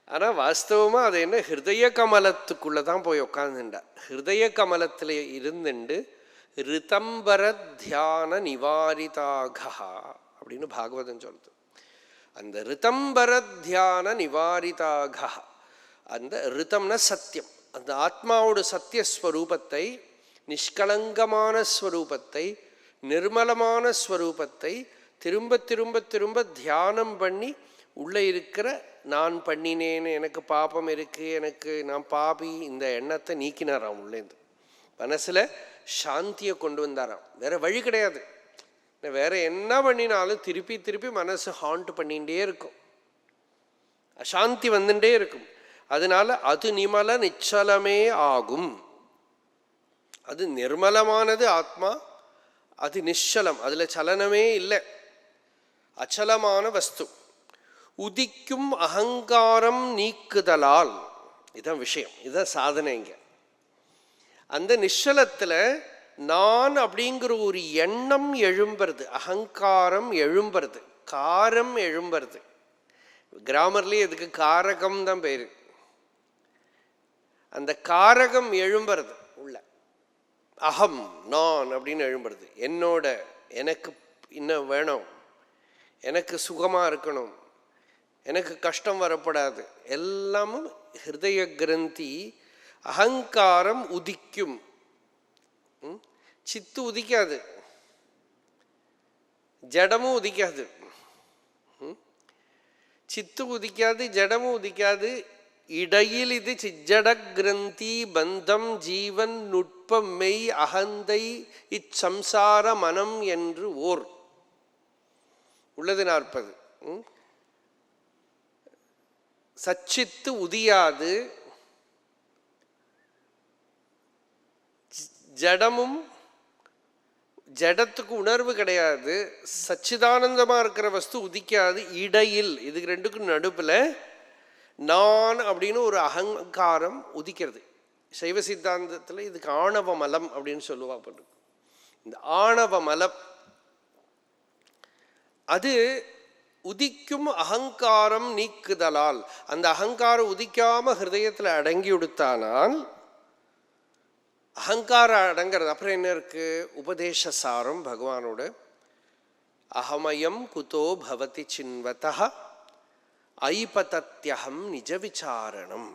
ஆனால் வாஸ்தவமாக அது என்ன, ஹிருதய கமலத்துக்குள்ளே தான் போய் உட்காந்துண்டா. ஹிருதய கமலத்தில் இருந்துண்டு ரிதம்பர தியான நிவாரிதாக அப்படின்னு பாகவதம் சொல்லுது. அந்த ரிதம்பர தியான நிவாரிதாக, அந்த ரிதம்னா சத்தியம், அந்த ஆத்மாவோட சத்தியஸ்வரூபத்தை, நிஷ்கலங்கமான ஸ்வரூபத்தை, நிர்மலமான ஸ்வரூபத்தை திரும்ப திரும்ப திரும்ப தியானம் பண்ணி உள்ளே இருக்கிற நான் பண்ணினேன்னு, எனக்கு பாபம் இருக்குது, எனக்கு நான் பாபி, இந்த எண்ணத்தை நீக்கினாராம் உள்ளேந்து. மனசில் சாந்தியை கொண்டு வந்தாராம். வேற வழி கிடையாது. வேற என்ன பண்ணினாலும் திருப்பி திருப்பி மனசு ஹாண்ட் பண்ணிகிட்டே இருக்கும், அசாந்தி வந்துட்டே இருக்கும். அதனால அது நிமல நிச்சலமே ஆகும். அது நிர்மலமானது ஆத்மா, அது நிச்சலம், அதில் சலனமே இல்லை, அச்சலமான வஸ்து. உதிக்கும் அகங்காரம் நீக்குதலால், இதுதான் விஷயம், இதுதான் சாதனை. இங்க அந்த நிச்சலத்தில் நான் அப்படிங்கிற ஒரு எண்ணம் எழும்புறது, அகங்காரம் எழும்புறது, காரம் எழும்புறது. கிராமர்லேயே இதுக்கு காரகம் தான் பேரு. அந்த காரகம் எழும்புறது உள்ள, அகம் நான் அப்படின்னு எழும்புறது. என்னோட, எனக்கு இன்னும் வேணும், எனக்கு சுகமாக இருக்கணும், எனக்கு கஷ்டம் வரப்படாது, எல்லாமும் ஹிருதய கிரந்தி அகங்காரம் உதிக்கும். சித்து உதிக்காது, ஜடமும் உதிக்காது. சித்து உதிக்காது, ஜடமும் உதிக்காது. இடையில் இது சிஜட கிரந்தி பந்தம் ஜீவன் நுட்பம் மெய் அகந்தை இச்சம்சார மனம் என்று ஓர் உள்ளது 40. சச்சித்து உதியாது, ஜடமும், ஜடத்துக்கு உணர்வு கிடையாது, சச்சிதானந்தமாக இருக்கிற வஸ்து உதிக்காது. இடையில் இதுக்கு ரெண்டுக்கும் நடுப்பில் நான் அப்படின்னு ஒரு அகங்காரம் உதிக்கிறது. சைவ சித்தாந்தத்தில் இதுக்கு ஆணவ மலம் அப்படின்னு சொல்லுவா. இந்த ஆணவ மலம் அது உதிக்கும் அகங்காரம் நீக்குதலால், அந்த அகங்காரம் உதிக்காம ஹிருதயத்தில் அடங்கி விடுத்தானால் அகங்காரம் அடங்கிறது. அப்புறம் என்ன இருக்கு, உபதேச சாரம் பகவானோட. அகமயம் குதோ பவதி சின்வதா ஐபதத்யஹம் நிஜ விசாரணம்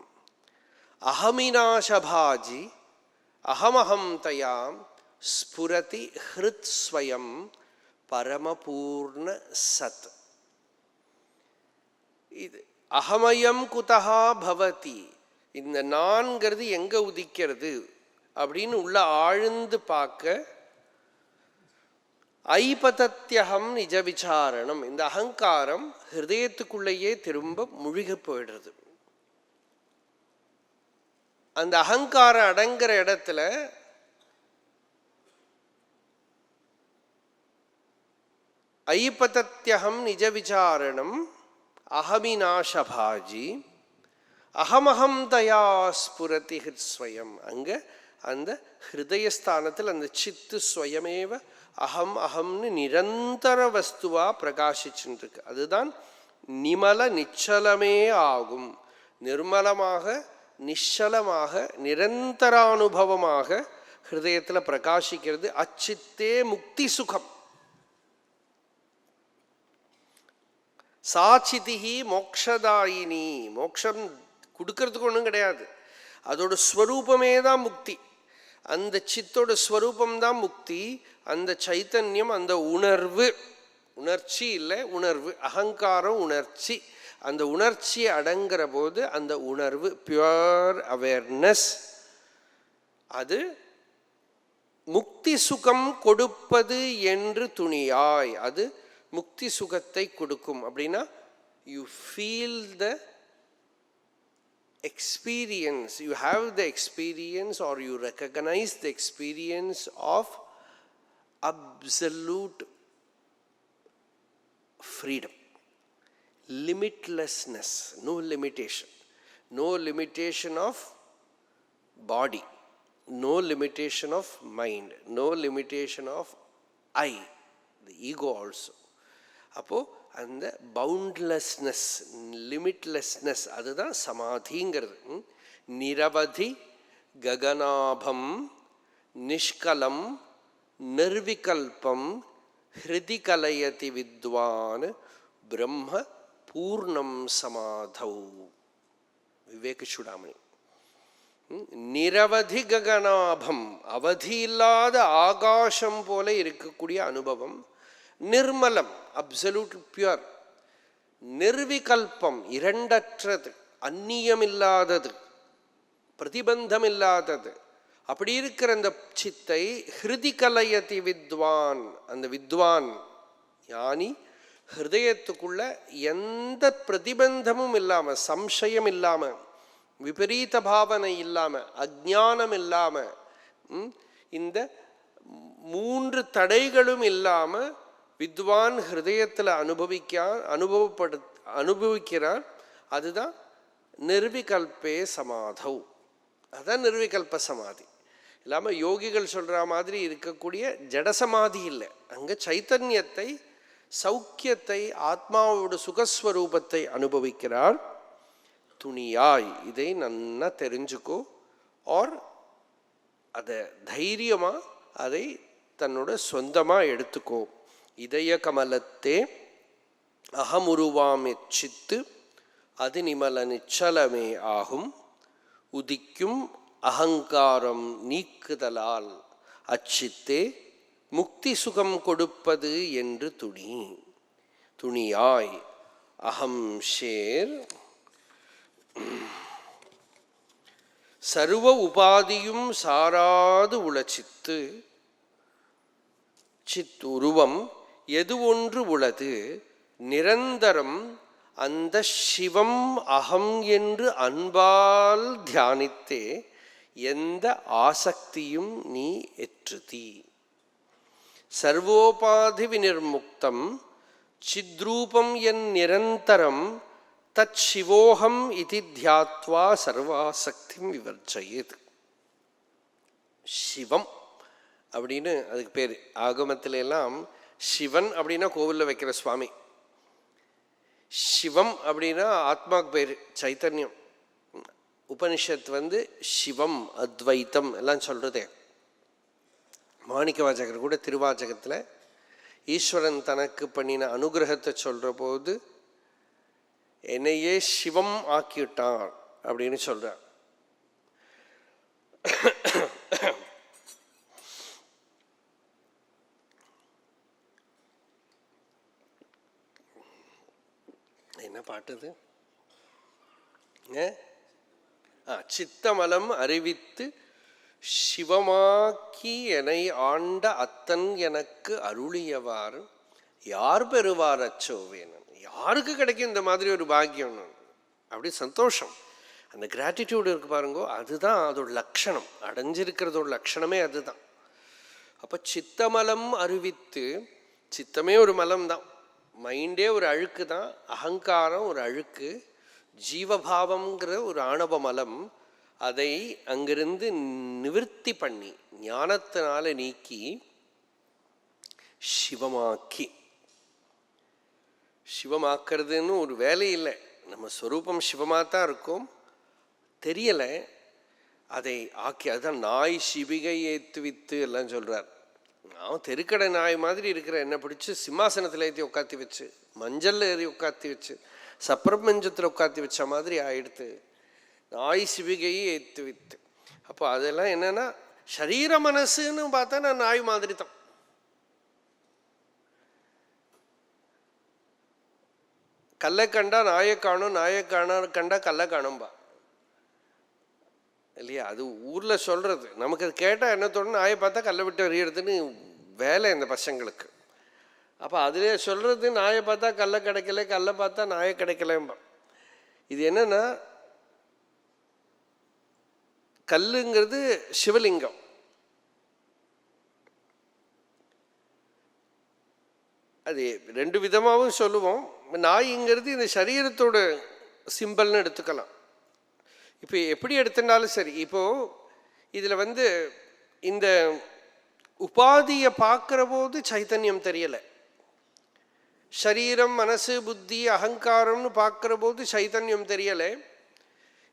அகமினாசபாஜி அகமஹம் தயாம் ஸ்புரதி ஹிருத் ஸ்வயம் பரமபூர்ண சத். இது அகமயம் குதஹா பவதி, இந்த நான்கிறது எங்க உதிக்கிறது அப்படின்னு உள்ள ஆழ்ந்து பார்க்க, ஐபதத்யஹம் நிஜ விசாரணம், இந்த அகங்காரம் ஹிருதயத்துக்குள்ளேயே திரும்ப முழுகி போயிடுறது. அந்த அகங்காரம் அடங்குற இடத்துல ஐபதத்யஹம் நிஜ விசாரணம் அகமினாசபாஜி அகமஹம் தயா ஸ்புரதி ஹிருத்ஸ்வயம். அங்க அந்த ஹிருதயஸ்தானத்தில் அந்த சித்து ஸ்வயமேவ அகம் அகம்னு நிரந்தர வஸ்துவா பிரகாசிச்சுருக்கு. அதுதான் நிமல நிச்சலமே ஆகும். நிர்மலமாக நிச்சலமாக நிரந்தரானுபவமாக ஹிருதயத்தில் பிரகாசிக்கிறது. அச்சித்தே முக்தி சுகம். சாச்சிதிஹி மோக்ஷதாயினி, மோக்ஷம் கொடுக்கறதுக்கு ஒன்றும் கிடையாது. அதோட ஸ்வரூபமே தான் முக்தி. அந்த சித்தோட ஸ்வரூபம்தான் முக்தி. அந்த சைத்தன்யம், அந்த உணர்வு, உணர்ச்சி இல்லை உணர்வு, அகங்காரம் உணர்ச்சி, அந்த உணர்ச்சியை அடங்குற போது அந்த உணர்வு பியூர் அவேர்னஸ், அது முக்தி சுகம் கொடுப்பது என்று துணியாய், அது முக்தி சுகத்தை கொடுக்கும். அப்படின்னா you feel the experience, you have the experience or you recognize the experience of absolute freedom, limitlessness, no limitation of body, no limitation of mind, no limitation of I, the ego also. அப்போ அந்த பவுண்ட்லெஸ்னஸ், லிமிட்லெஸ்னஸ், அதுதான் சமாதிங்கிறது. நிரவதி ககனாபம் நிஷ்கலம் நிர்விகல்பம் ஹிருதி கலயதி வித்வான் பிரம்ம பூர்ணம் சமாதௌ. விவேக சூடாமணி. நிரவதி ககனாபம், அவதி இல்லாத ஆகாசம் போல இருக்கக்கூடிய அனுபவம். நிர்மலம், அப்சல்யூட் பியூர். நிர்விகல்பம், இரண்டற்றது, அந்நியமில்லாதது, பிரதிபந்தமில்லாதது. அப்படி இருக்கிற அந்த சித்தை ஹிருதி கலயதி வித்வான், அந்த வித்வான் ஞானி ஹிருதயத்துக்குள்ள எந்த பிரதிபந்தமும் இல்லாம, சம்சயம் இல்லாம, விபரீத பாவனை இல்லாம, அஜ்ஞானம் இல்லாம, இந்த 3 தடைகளும் இல்லாம வித்வான் ஹிருதயத்தில் அனுபவிக்கிறார். அதுதான் நிர்விகல்பே சமாதௌ, அதுதான் நிர்விகல்ப சமாதி. இல்லாமல் யோகிகள் சொல்கிற மாதிரி இருக்கக்கூடிய ஜடசமாதி இல்லை. அங்கே சைத்தன்யத்தை, சௌக்கியத்தை, ஆத்மாவோட சுகஸ்வரூபத்தை அனுபவிக்கிறார் துணியாய். இதை நன்னா தெரிஞ்சுக்கோ. ஆர் அதை தைரியமாக அதை தன்னோட சொந்தமாக எடுத்துக்கோ. இதய கமலத்தே அகமுருவாம் எச்சித்து அது நிமல நிச்சலமே ஆகும். உதிக்கும் அகங்காரம் நீக்குதலால் அச்சித்தே முக்தி சுகம் கொடுப்பது என்று துணியாய். அகம் ஷேர் சர்வ உபாதியும் சாராது உளச்சித்து சித் உருவம் எது ஒன்று உளது நிரந்தரம் அந்த சிவம் அகம் என்று அன்பால் தியானித்தே எந்த ஆசக்தியும் நீ எற்றுதி. சர்வோபாதி விநிர்முக்தம் சித்ரூபம் என் நிரந்தரம் தத் சிவோகம் இதி தியாத்வா சர்வாசக்தி விவர்ஜயேத். சிவம் அப்படின்னு அதுக்கு பேர். ஆகமத்தில எல்லாம் சிவன் அப்படின்னா கோவிலில் வைக்கிற சுவாமி. சிவம் அப்படின்னா ஆத்மாக்கு பேர் சைத்தன்யம். உபனிஷத் சிவம் அத்வைத்தம் எல்லாம் சொல்றதே. மாணிக்க வாசகர் கூட திருவாச்சகத்தில் ஈஸ்வரன் தனக்கு பண்ணின அனுகிரகத்தை சொல்ற போது என்னையே சிவம் ஆக்கிட்டார் அப்படின்னு சொல்றார். என்ன பாட்டுது? சித்தமலம் அறிவித்து சிவமாக்கி என்னை ஆண்ட அத்தன் எனக்கு அருளியவாறு யார் பெறுவார் அச்சோவேனன். யாருக்கு கிடைக்கும் இந்த மாதிரி ஒரு பாக்கியம்? அப்படி சந்தோஷம், அந்த கிராட்டிடியூடு இருக்கு பாருங்கோ, அதுதான் அதோட லட்சணம். அடைஞ்சிருக்கிறதோட லட்சணமே அதுதான். அப்போ சித்தமலம் அறிவித்து, சித்தமே ஒரு மலம் தான், மைண்டே ஒரு அழுக்கு தான், அகங்காரம் ஒரு அழுக்கு, ஜீவபாவம்ங்கிற ஒரு ஆணவ மலம், அதை அங்கிருந்து நிவர்த்தி பண்ணி ஞானத்தினால நீக்கி சிவமாக்கி. சிவமாக்குறதுன்னு ஒரு வேலை இல்லை, நம்ம ஸ்வரூபம் சிவமாக தான் இருக்கும், தெரியலை, அதை ஆக்கி. அதுதான் நாய் சிவிகை ஏற்றுவித்து எல்லாம் சொல்கிறார். நான் தெருக்கடை நாய் மாதிரி இருக்கிற என்னை பிடிச்சி சிம்மாசனத்தில் ஏற்றி உட்காத்தி வச்சு, மஞ்சளில் ஏறி உட்காத்தி வச்சு, சப்பரமஞ்சத்தில் உட்காத்தி வச்ச மாதிரி ஆயிடுத்து. நாய் சிவிகையை ஏத்து வித்து. அப்போ அதெல்லாம் என்னன்னா சரீர மனசுன்னு பார்த்தா நான் நாய் மாதிரி தான். கல்லை கண்டா நாயை காணும், நாயை கண்டா கல்லை காணும்பா இல்லையா? அது ஊரில் சொல்கிறது. நமக்கு அது கேட்டால் என்ன தோணும், நாயை பார்த்தா கல்லை விட்டு எறியறதுன்னு வேலை இந்த பசங்களுக்கு. அப்போ அதிலே சொல்கிறது நாயை பார்த்தா கல்லை கிடைக்கல, கல்லை பார்த்தா நாயை கிடைக்கலம்பா. இது என்னன்னா கல்லுங்கிறது சிவலிங்கம். அது ரெண்டு விதமாகவும் சொல்லுவோம். நாய்ங்கிறது இந்த சரீரத்தோட சிம்பல்னு எடுத்துக்கலாம். இப்போ எப்படி எடுத்துட்டாலும் சரி, இப்போது இதில் இந்த உபாதியை பார்க்குற போது சைத்தன்யம் தெரியலை. சரீரம் மனசு புத்தி அகங்காரம்னு பார்க்குற போது சைத்தன்யம் தெரியலை.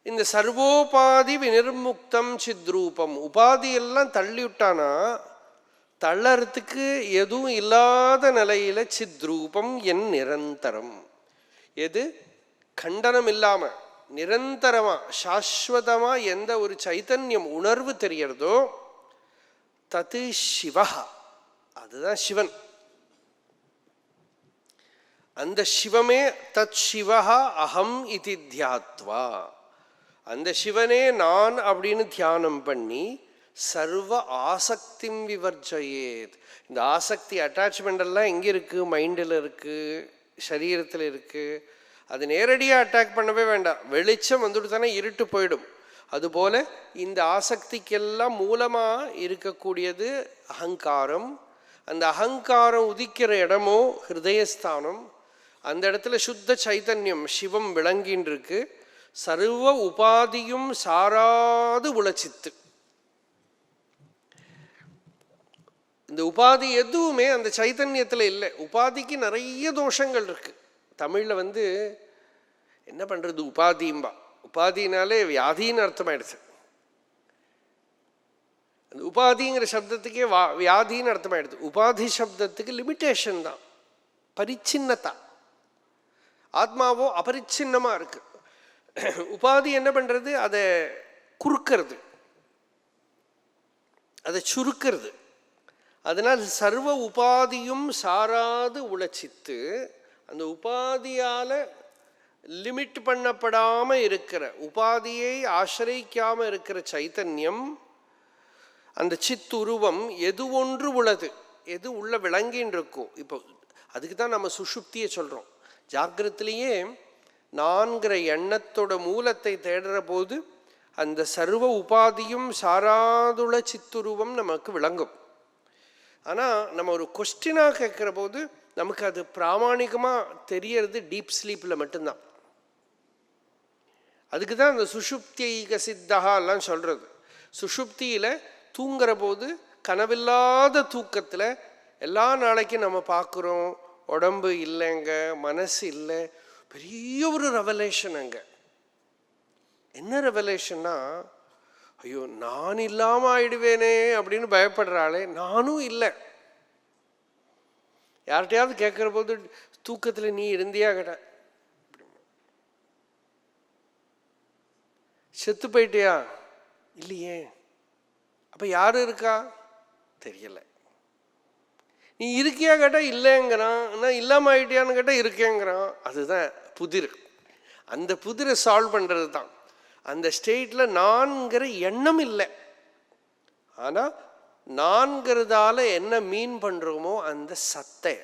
இந்த சர்வோபாதி வினிர்முக்தம் சித்ரூபம், உபாதியெல்லாம் தள்ளி விட்டானா தள்ளறதுக்கு எதுவும் இல்லாத நிலையில சித்ரூபம் என் நிரந்தரம். எது கண்டனம் இல்லாம நிரந்தரமா சாஸ்வதமா எந்த ஒரு சைத்தன்யம் உணர்வு தெரியறதோ தது சிவா, அதுதான் சிவன். அந்த சிவமே தத் சிவா அகம் இது தியாத்வா, அந்த சிவனே நான் அப்படின்னு தியானம் பண்ணி சர்வ ஆசக்திம் விவர்ஜயேத். இந்த ஆசக்தி அட்டாச்மெண்ட் எல்லாம் எங்கே இருக்குது? மைண்டில் இருக்குது, சரீரத்தில் இருக்குது. அது நேரடியாக அட்டாக் பண்ணவே வேண்டாம். வெளிச்சம் வந்துட்டு தானே இருட்டு போயிடும். அதுபோல் இந்த ஆசக்திக்கெல்லாம் மூலமாக இருக்கக்கூடியது அகங்காரம். அந்த அகங்காரம் உதிக்கிற இடமோ ஹிருதயஸ்தானம். அந்த இடத்துல சுத்த சைத்தன்யம் சிவம் விளங்கின்னு இருக்கு. சர்வ உபாதியும் சாராது உளச்சித்து. இந்த உபாதி எதுவுமே அந்த சைத்தன்யத்தில் இல்லை. உபாதிக்கு நிறைய தோஷங்கள் இருக்கு. தமிழில் என்ன பண்ணுறது, உபாதிம்பா. உபாதினாலே வியாதின்னு அர்த்தமாயிடுச்சு. அந்த உபாதிங்கிற சப்தத்துக்கே வியாதின்னு அர்த்தமாயிடுது. உபாதி சப்தத்துக்கு லிமிட்டேஷன் தான், பரிச்சின்னதா. ஆத்மாவோ அபரிச்சின்னமாக இருக்கு. உபாதி என்ன பண்ணுறது, அதை குறுக்கிறது, அதை சுருக்கிறது. அதனால் சர்வ உபாதியும் சாராது உளச்சித்து, அந்த உபாதியால் லிமிட் பண்ணப்படாமல் இருக்கிற, உபாதியை ஆசிரிக்காமல் இருக்கிற சைத்தன்யம், அந்த சித் உருவம் எது ஒன்று உள்ளது, எது உள்ள விளங்கின்னு இருக்கோ. இப்போ அதுக்கு தான் நம்ம சுஷுப்தியை சொல்கிறோம். ஜாக்கிரத்திலேயே நான்கிற எண்ணத்தோட மூலத்தை தேடுற போது அந்த சர்வ உபாதியும் சாராதுள்ள சித்துருவம் நமக்கு விளங்கும். ஆனால் நம்ம ஒரு கொஸ்டினாக கேட்குற போது நமக்கு அது பிராமணிகமாக தெரியறது டீப் ஸ்லீப்பில் மட்டும்தான். அதுக்கு தான் அந்த சுஷுப்திக சித்தகா எல்லாம் சொல்கிறது. சுஷுப்தியில் தூங்குற போது கனவில்லாத தூக்கத்தில் எல்லா நாளைக்கும் நம்ம பார்க்குறோம், உடம்பு இல்லைங்க, மனசு இல்லை. பெரிய ஒரு ரெவலேஷன் அங்கே. என்ன ரெவலேஷன்னா, ஐயோ நான் இல்லாமல் ஆயிடுவேனே அப்படின்னு பயப்படுறாளே, நானும் இல்லை. யார்கிட்டையாவது கேட்குற போது தூக்கத்தில் நீ இருந்தியா கேட்ட, செத்து போயிட்டியா, இல்லையே. அப்போ யார் இருக்கா தெரியல. நீ இருக்கியா கேட்டால் இல்லைங்கிறான், நான் இல்லாமல் ஆயிட்டியான்னு கேட்டால் இருக்கேங்கிறான். அதுதான் புதிர். அந்த புதிரை சால்வ் பண்ணுறது தான். அந்த ஸ்டேட்டில் நான்கிற எண்ணம் இல்லை. ஆனால் நான்கிறதால என்ன மீன் பண்ணுறோமோ அந்த சத்தை,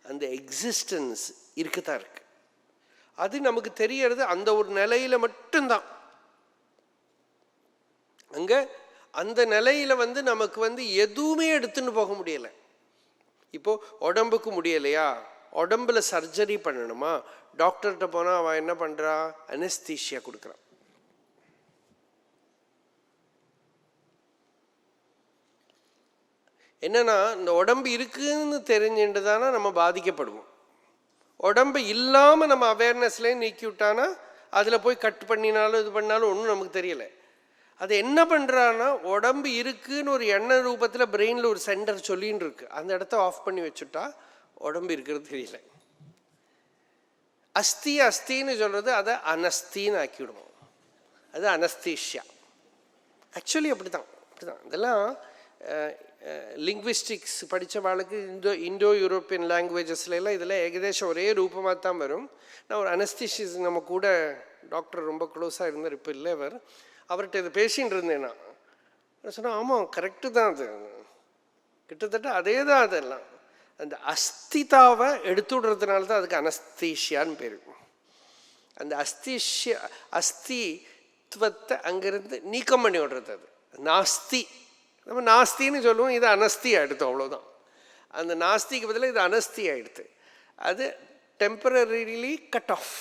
அந்த எக்ஸிஸ்டன்ஸ் இருக்குதான் இருக்கு. அது நமக்கு தெரியறது அந்த ஒரு நிலையில் மட்டும்தான். அங்கே அந்த நிலையில் நமக்கு எதுவுமே எடுத்துன்னு போக முடியலை. இப்போது உடம்புக்கு முடியலையா, உடம்புல சர்ஜரி பண்ணணுமா, டாக்டர்கிட்ட போனால் அவன் என்ன பண்ணுறா, அனஸ்தீஷியா கொடுக்குறான். என்னன்னா இந்த உடம்பு இருக்குன்னு தெரிஞ்சுட்டு தானே நம்ம பாதிக்கப்படுவோம். உடம்பு இல்லாமல் நம்ம அவேர்னஸ்லேயே நீக்கி விட்டானா அதில் போய் கட் பண்ணினாலும் இது பண்ணாலும் ஒன்றும் நமக்கு தெரியலை. அது என்ன பண்ணுறான்னா, உடம்பு இருக்குன்னு ஒரு எண்ண ரூபத்தில் பிரெயினில் ஒரு சென்டர் சொல்லின்னு இருக்கு. அந்த இடத்த ஆஃப் பண்ணி வச்சுட்டா உடம்பு இருக்கிறது தெரியல. அஸ்தி அஸ்தின்னு சொல்கிறது அதை அனஸ்தின்னு ஆக்கிவிடுவோம். அது அனஸ்தீஷியா. ஆக்சுவலி அப்படிதான் அப்படிதான். இதெல்லாம் லிங்க்விஸ்டிக்ஸ் படித்தவாளுக்கு இண்டோ யூரோப்பியன் லாங்குவேஜஸ்லாம் இதில் ஏகதேசம் ஒரே ரூபமாக தான் வரும். நான் ஒரு அனஸ்தீஷியஸ் நம்ம கூட டாக்டர் ரொம்ப க்ளோஸாக இருந்தார், இப்போ இல்லை அவர். அவர்கிட்ட இதை பேசின்னு இருந்தேன். நான் சொன்னேன், ஆமாம் கரெக்டு தான், அது கிட்டத்தட்ட அதே தான். அதெல்லாம் அந்த அஸ்திதாவை எடுத்து விடுறதுனால தான் அதுக்கு அனஸ்தீஷியான்னு பேர். அந்த அஸ்தித்வத்தை அங்கேருந்து நீக்கம் பண்ணி விடுறது அது நாஸ்தி. நம்ம நாஸ்தின்னு சொல்லுவோம், இது அனஸ்தி ஆகிடுது, அவ்வளோதான். அந்த நாஸ்திக்கு பதிலாக இது அனஸ்தி ஆகிடுது. அது டெம்பரரிலி கட் ஆஃப்.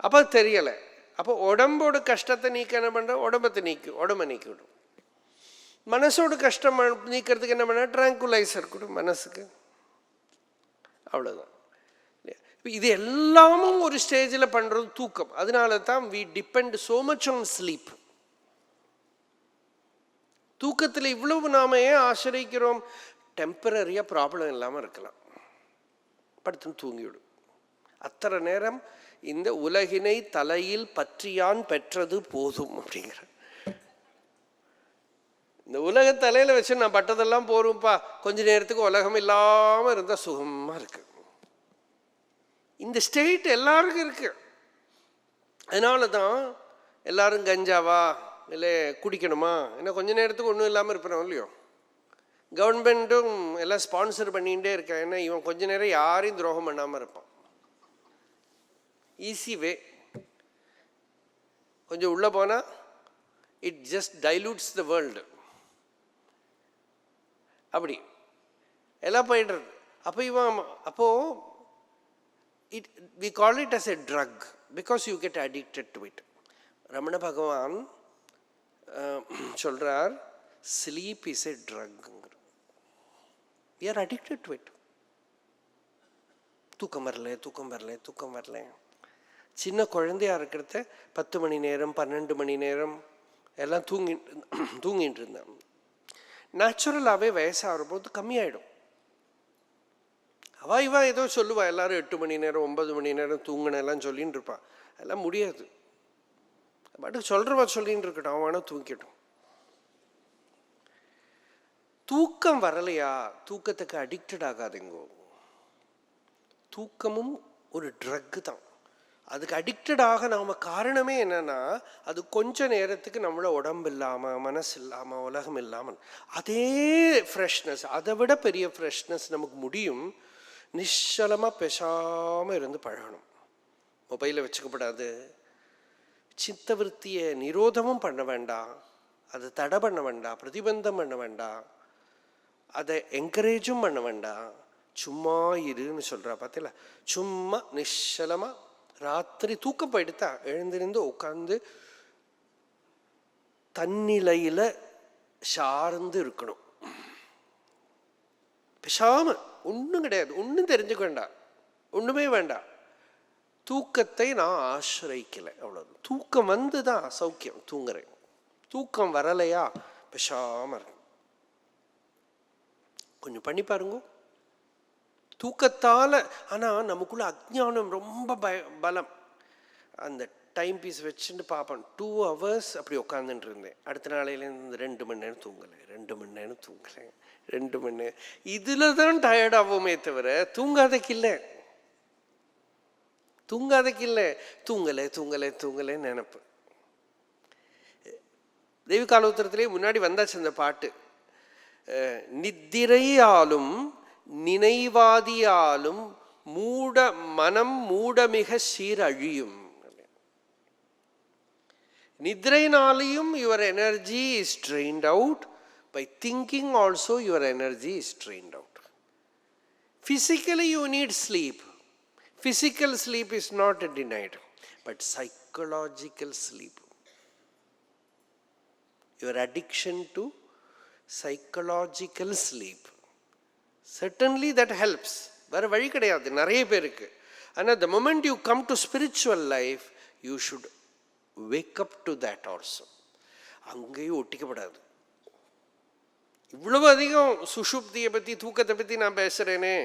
அப்போ தெரியலை. அப்போ உடம்போட கஷ்டத்தை நீக்க என்ன பண்ணுற, உடம்பை நீக்கி விடும். மனசோட கஷ்டம் நீக்கிறதுக்கு என்ன பண்ண, ட்ராங்குலைசர் கொடு மனசுக்கு, அவ்வளோதான். இது எல்லாமும் ஒரு ஸ்டேஜில் பண்ணுறது தூக்கம். அதனால தான் we depend so much on sleep. தூக்கத்தில் இவ்வளவு நாம ஏன் ஆசிரிக்கிறோம்? டெம்பரரியாக ப்ராப்ளம் இல்லாமல் இருக்கலாம், படுத்துன்னு தூங்கிவிடும். அத்தனை நேரம் இந்த உலகினை தலையில் பற்றியான் பெற்றது போதும் அப்படிங்கிற, இந்த உலக தலையில் வச்சு நான் பட்டதெல்லாம் போரும்ப்பா, கொஞ்ச நேரத்துக்கு உலகம் இல்லாமல் இருந்தால் சுகமாக இருக்கு. இந்த ஸ்டேட் எல்லாருக்கும் இருக்கு. அதனால தான் எல்லாரும் கஞ்சாவா இல்லை குடிக்கணுமா, ஏன்னா கொஞ்ச நேரத்துக்கு ஒன்றும் இல்லாமல் இருப்போம் இல்லையோ. கவர்மெண்ட்டும் எல்லாம் ஸ்பான்சர் பண்ணிகிட்டே இருக்கேன், ஏன்னா இவன் கொஞ்ச நேரம் யாரையும் துரோகம் பண்ணாமல் இருப்பான். Easy way. கொஞ்சம் உள்ளே போனால் இட் ஜஸ்ட் டைலூட்ஸ் த வேர்ல்டு. அப்படி எல்லாம் போயிடுறது. அப்போ இவன் அப்போது we call it as a drug because you get addicted to it. Ramana பகவான் சொல்றார், sleep is a drug. We are addicted to it. தூக்கம் வரல. சின்ன குழந்தையா இருக்கிறத 10 மணி நேரம் 12 மணி நேரம் எல்லாம் தூங்கிட்டு இருந்தேன். நேச்சுரலாகவே வயசாகிற போது கம்மியாயிடும். இவா ஏதோ சொல்லுவா, எல்லாரும் 8 மணி நேரம் 9 மணி நேரம் தூங்கினெல்லாம் சொல்லின்னு இருப்பா. அதெல்லாம் முடியாது. பட் சொல்கிறவா சொல்லின்னு இருக்கட்டும், அவனா தூங்கிட்டோம். தூக்கம் வரலையா, தூக்கத்துக்கு அடிக்டட் ஆகாதுங்கோ. தூக்கமும் ஒரு ட்ரக்கு தான். அதுக்கு அடிக்டட் ஆக நாம் காரணமே என்னன்னா, அது கொஞ்ச நேரத்துக்கு நம்மள உடம்பு இல்லாமல் மனசு இல்லாமல் உலகம் இல்லாமல் அதே ஃப்ரெஷ்னஸ், அதை விட பெரிய ஃப்ரெஷ்னஸ் நமக்கு முடியும் நிശ്ചலமாக பேசாமல் இருந்து பழகணும். மொபைலை வச்சுக்கப்படாது. சித்தவருத்தியை நிரோதமும் பண்ண வேண்டாம், அதை தடை பண்ண வேண்டாம், பிரதிபந்தம் பண்ண வேண்டாம், அதை என்கரேஜும் பண்ண வேண்டாம். சும்மா இருன்னு சொல்கிறா பார்த்தீங்களா. சும்மா நிശ്ചலமாக ராத்திரி தூக்கம் போயிடுத்தா எழுந்திருந்து உட்காந்து தன்னிலையில் சார்ந்து இருக்கணும். பேசாமல் ஒன்றும் கிடையாது, ஒன்றும் தெரிஞ்சுக்க வேண்டாம், ஒன்றுமே வேண்டாம். தூக்கத்தை நான் ஆசிரிக்கலை, அவ்வளோ. தூக்கம் வந்து தான் சௌக்கியம், தூங்குறேன். தூக்கம் வரலையா பேசாமல் இருக்கும். கொஞ்சம் பண்ணி பாருங்க. தூக்கத்தால் ஆனால் நமக்குள்ள அஜ்ஞானம் ரொம்ப பலம். அந்த டைம் பீஸ் வச்சுட்டு பார்ப்பேன், 2 hours அப்படி உட்காந்துட்டு இருந்தேன். அடுத்த நாளையிலேருந்து 2 மணி நேரம் தூங்கலை, 2 மணி நேரம் தூங்கலை, 2 மணி நேரம். இதில் தான் டயர்ட் ஆகுமே தவிர தூங்காதக்கில்லை, தூங்கலை நினைப்பு. தேவி காலோத்தரத்திலே முன்னாடி வந்தாச்சு அந்த பாட்டு. நித்திரையாலும் நினைவாதியாலும் மனம் மூடமிக சீரழியும். நித்ரைனாலையும் your energy is drained out. By thinking also your energy is drained out. Physically you need sleep. Physical sleep is not denied, but psychological sleep, your addiction to psychological sleep, certainly that helps. வேறு வழி கிடையாது நிறைய பேருக்கு. ஆனால் the moment you come to spiritual life, you should wake up to that also. அங்கேயும் ஒட்டிக்கப்படாது. இவ்வளவு அதிகம் சுஷுப்தியை பற்றி தூக்கத்தை பற்றி நான் பேசுகிறேனே,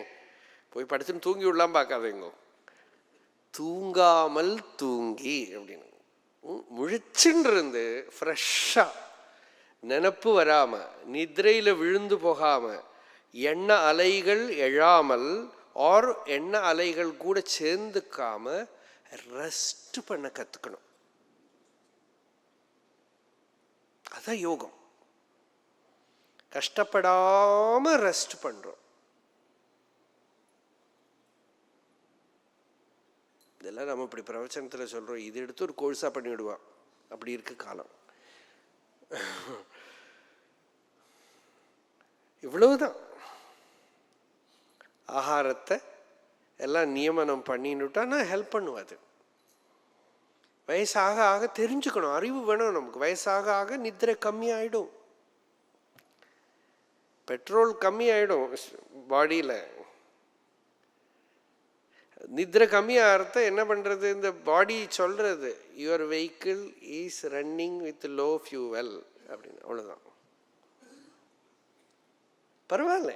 போய் படுத்துன்னு தூங்கி விடலாம் பார்க்காதீங்க. தூங்காமல் தூங்கி அப்படின்னு முழிச்சுன்னு இருந்து ஃப்ரெஷ்ஷாக நினப்பு வராமல் நித்ரையில் விழுந்து போகாமல் எண்ண அலைகள் எழாமல் ஆர் எண்ண அலைகள் கூட சேர்ந்துக்காம ரெஸ்ட் பண்ண கற்றுக்கணும். அதான் யோகம். கஷ்டப்படாம ரெஸ்ட் பண்றோம். இதெல்லாம் நம்ம இப்படி பிரவச்சனத்தில் சொல்றோம். இது எடுத்து ஒரு கோர்ஸா பண்ணி விடுவான். அப்படி இருக்கு காலம். இவ்வளவுதான். ஆகாரத்தை எல்லாம் நியமனம் பண்ணின்னுட்டான்னா ஹெல்ப் பண்ணுவாது. வயசாக ஆக தெரிஞ்சுக்கணும், அறிவு வேணும் நமக்கு. வயசாக ஆக நித்திரை கம்மியாயிடும், பெட்ரோல் கம்மியாயிடும் பாடியில். நித்திரை கம்மியாகிறத என்ன பண்ணுறது? இந்த பாடி சொல்கிறது your vehicle is running with low fuel அப்படின்னு. அவ்வளோதான். பரவாயில்ல,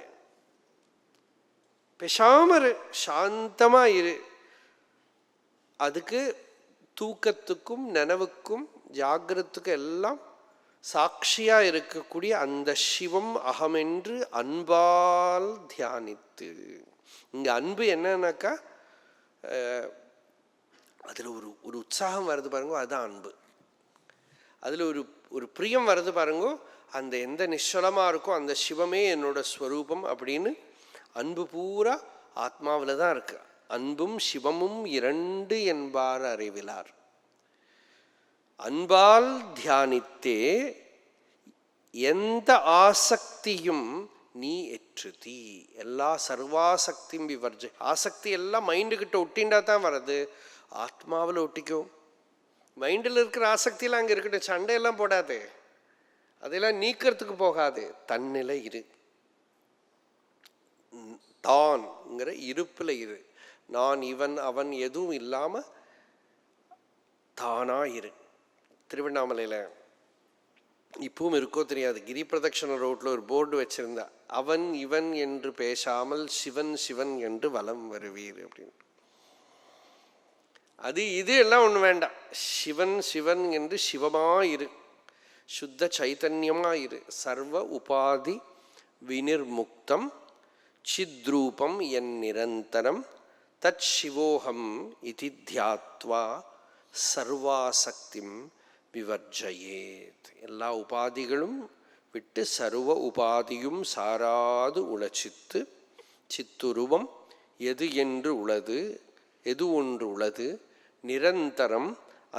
பேசாம இரு, சாந்தமா இரு. அதுக்கு தூக்கத்துக்கும் நனவுக்கும் ஜாகிரத்துக்கும் எல்லாம் சாட்சியா இருக்கக்கூடிய அந்த சிவம் அகம் என்று அன்பால் தியானித்து. இங்க அன்பு என்னன்னாக்கா அதுல ஒரு உற்சாகம் வருது பாருங்க, அதுதான் அன்பு. அதுல ஒரு பிரியம் வருது பாருங்க, அந்த எந்த நிശ്ചலமா இருக்கோ அந்த சிவமே என்னோட ஸ்வரூபம் அப்படின்னு அன்பு பூரா ஆத்மாவில் தான் இருக்கு. அன்பும் சிவமும் இரண்டு என்பார் அறிவிலார். அன்பால் தியானித்தே எந்த ஆசக்தியும் நீ எற்றுதி. எல்லா சர்வாசக்தியும் விவர்ஜ. ஆசக்தி எல்லாம் மைண்டுக்கிட்ட ஒட்டிண்டா தான் வருது, ஆத்மாவில் ஒட்டிக்கும். மைண்டில் இருக்கிற ஆசக்தியெல்லாம் அங்கே இருக்கட்டும், சண்டையெல்லாம் போடாது, அதெல்லாம் நீக்கிறதுக்கு போகாது. தன்னிலை இரு, தான்ங்கிற இருப்பில் இரு. நான் இவன் அவன் எதுவும் இல்லாமல் தானா இரு. திருவண்ணாமலையில் இப்பவும் இருக்கோ தெரியாது, கிரி பிரதட்சண ரோட்டில் ஒரு போர்டு வச்சிருந்தா, அவன் இவன் என்று பேசாமல் சிவன் சிவன் என்று வலம் வருவீர் அப்படின்னு. அது இது எல்லாம் ஒன்று வேண்டாம். சிவன் சிவன் என்று சிவமாயிரு, சுத்த சைத்தன்யமாயிரு. சர்வ உபாதி வினிர்முக்தம் சித்ரூபம் என் நிரந்தரம் தத் சிவோகம் இதி தியாத்வா சர்வாசக்திம் விவர்ஜயேத். எல்லா உபாதிகளும் விட்டு சர்வ உபாதியும் சாராது உளச்சித்து சித்துருவம் எது என்று உளது, எது ஒன்று உளது நிரந்தரம்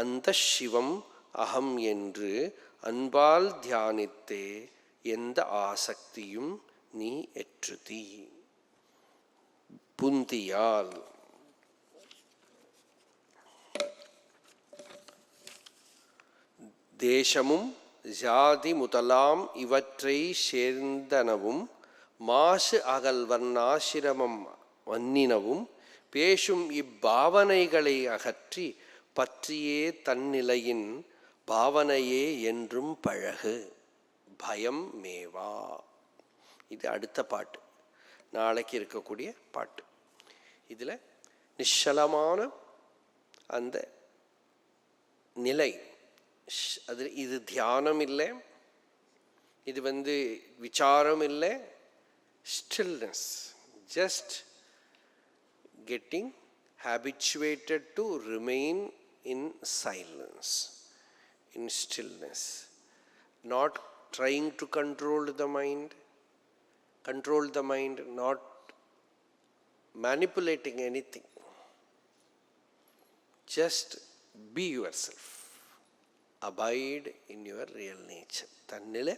அந்த சிவம் அகம் என்று அன்பால் தியானித்தே எந்த ஆசக்தியும் நீ எற்றுதி. புந்தியால் தேசமும் ஜாதி முதலாம் இவற்றை சேர்ந்தனவும் மாசு அகல்வர்ணாசிரமம் வன்னினவும் பேசும் இப்பாவனைகளை அகற்றி பற்றியே தன்னிலையின் பாவனையே என்றும் பழகு பயம் மேவா. இது அடுத்த பாட்டு, நாளைக்கு இருக்கக்கூடிய பாட்டு. இதில் நிശ്ചலமான அந்த நிலை, அது இது தியானம் இல்லை, இது விசாரம் இல்லை, stillness. Just getting habituated to remain in silence, in stillness, not trying to control the mind, not manipulating anything. Just be yourself, abide in your real nature. தன்னிலே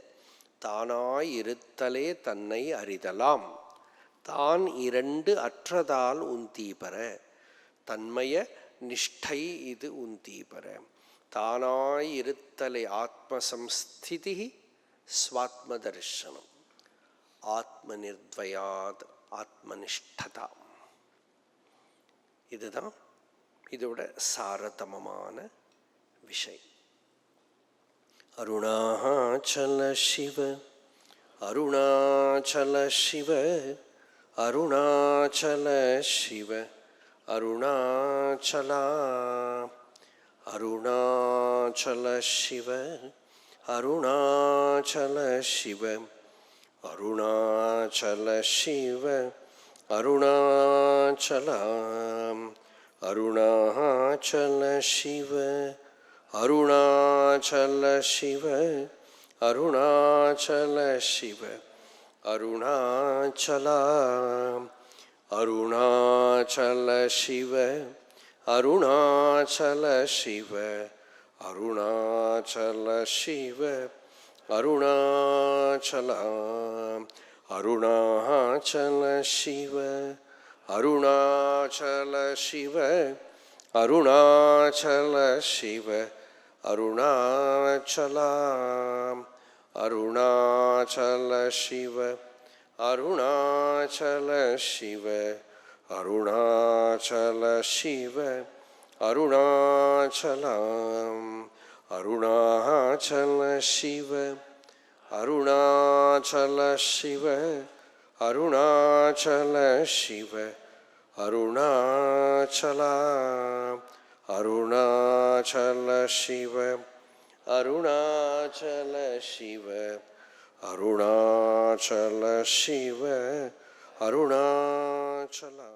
தானாய் இருத்தலே தன்னை அறிதலாம். தான் இரண்டு அற்றதால் உந்தீபர தன்மய நிஷ்டை இது உந்தீபர. தானாய் இருத்தலை ஆத்மசம்ஸ்திதி ஸ்வாத்ம தர்சனம் ஆத்ம நிர்த்வயாத் ஆத்மனிஷ்டதா. இதுதான் இதோட சாரதமமான விஷயம். அருணாச்சல சிவ அருணாச்சல சிவ அருணாச்சல சிவ அருணாச்சலா அருணாச்சல சிவ அருணாச்சல சிவ அருணாச்சல சிவ அருணாச்சலா அருணாச்சல சிவ அருணாச்சல சிவ அருணாச்சல சிவ அருணாச்சலா அருணாச்சல சிவ அருணாச்சல சிவ அருணாச்சல சிவ அருணாச்சலா அருணாச்சல சிவ அருணாச்சல சிவ அருணாச்சல சிவ அருணாச்சலா அருணாச்சல சிவ அருணாச்சல சிவ அருணாச்சல சிவ அருணாச்சலம் அருணாச்சல சிவ அருணாச்சல சிவ அருணாச்சல சிவ அருணாச்சலா அருணாச்சல சிவ அருணாச்சல சிவ அருணாச்சல சிவ அருணாச்சலா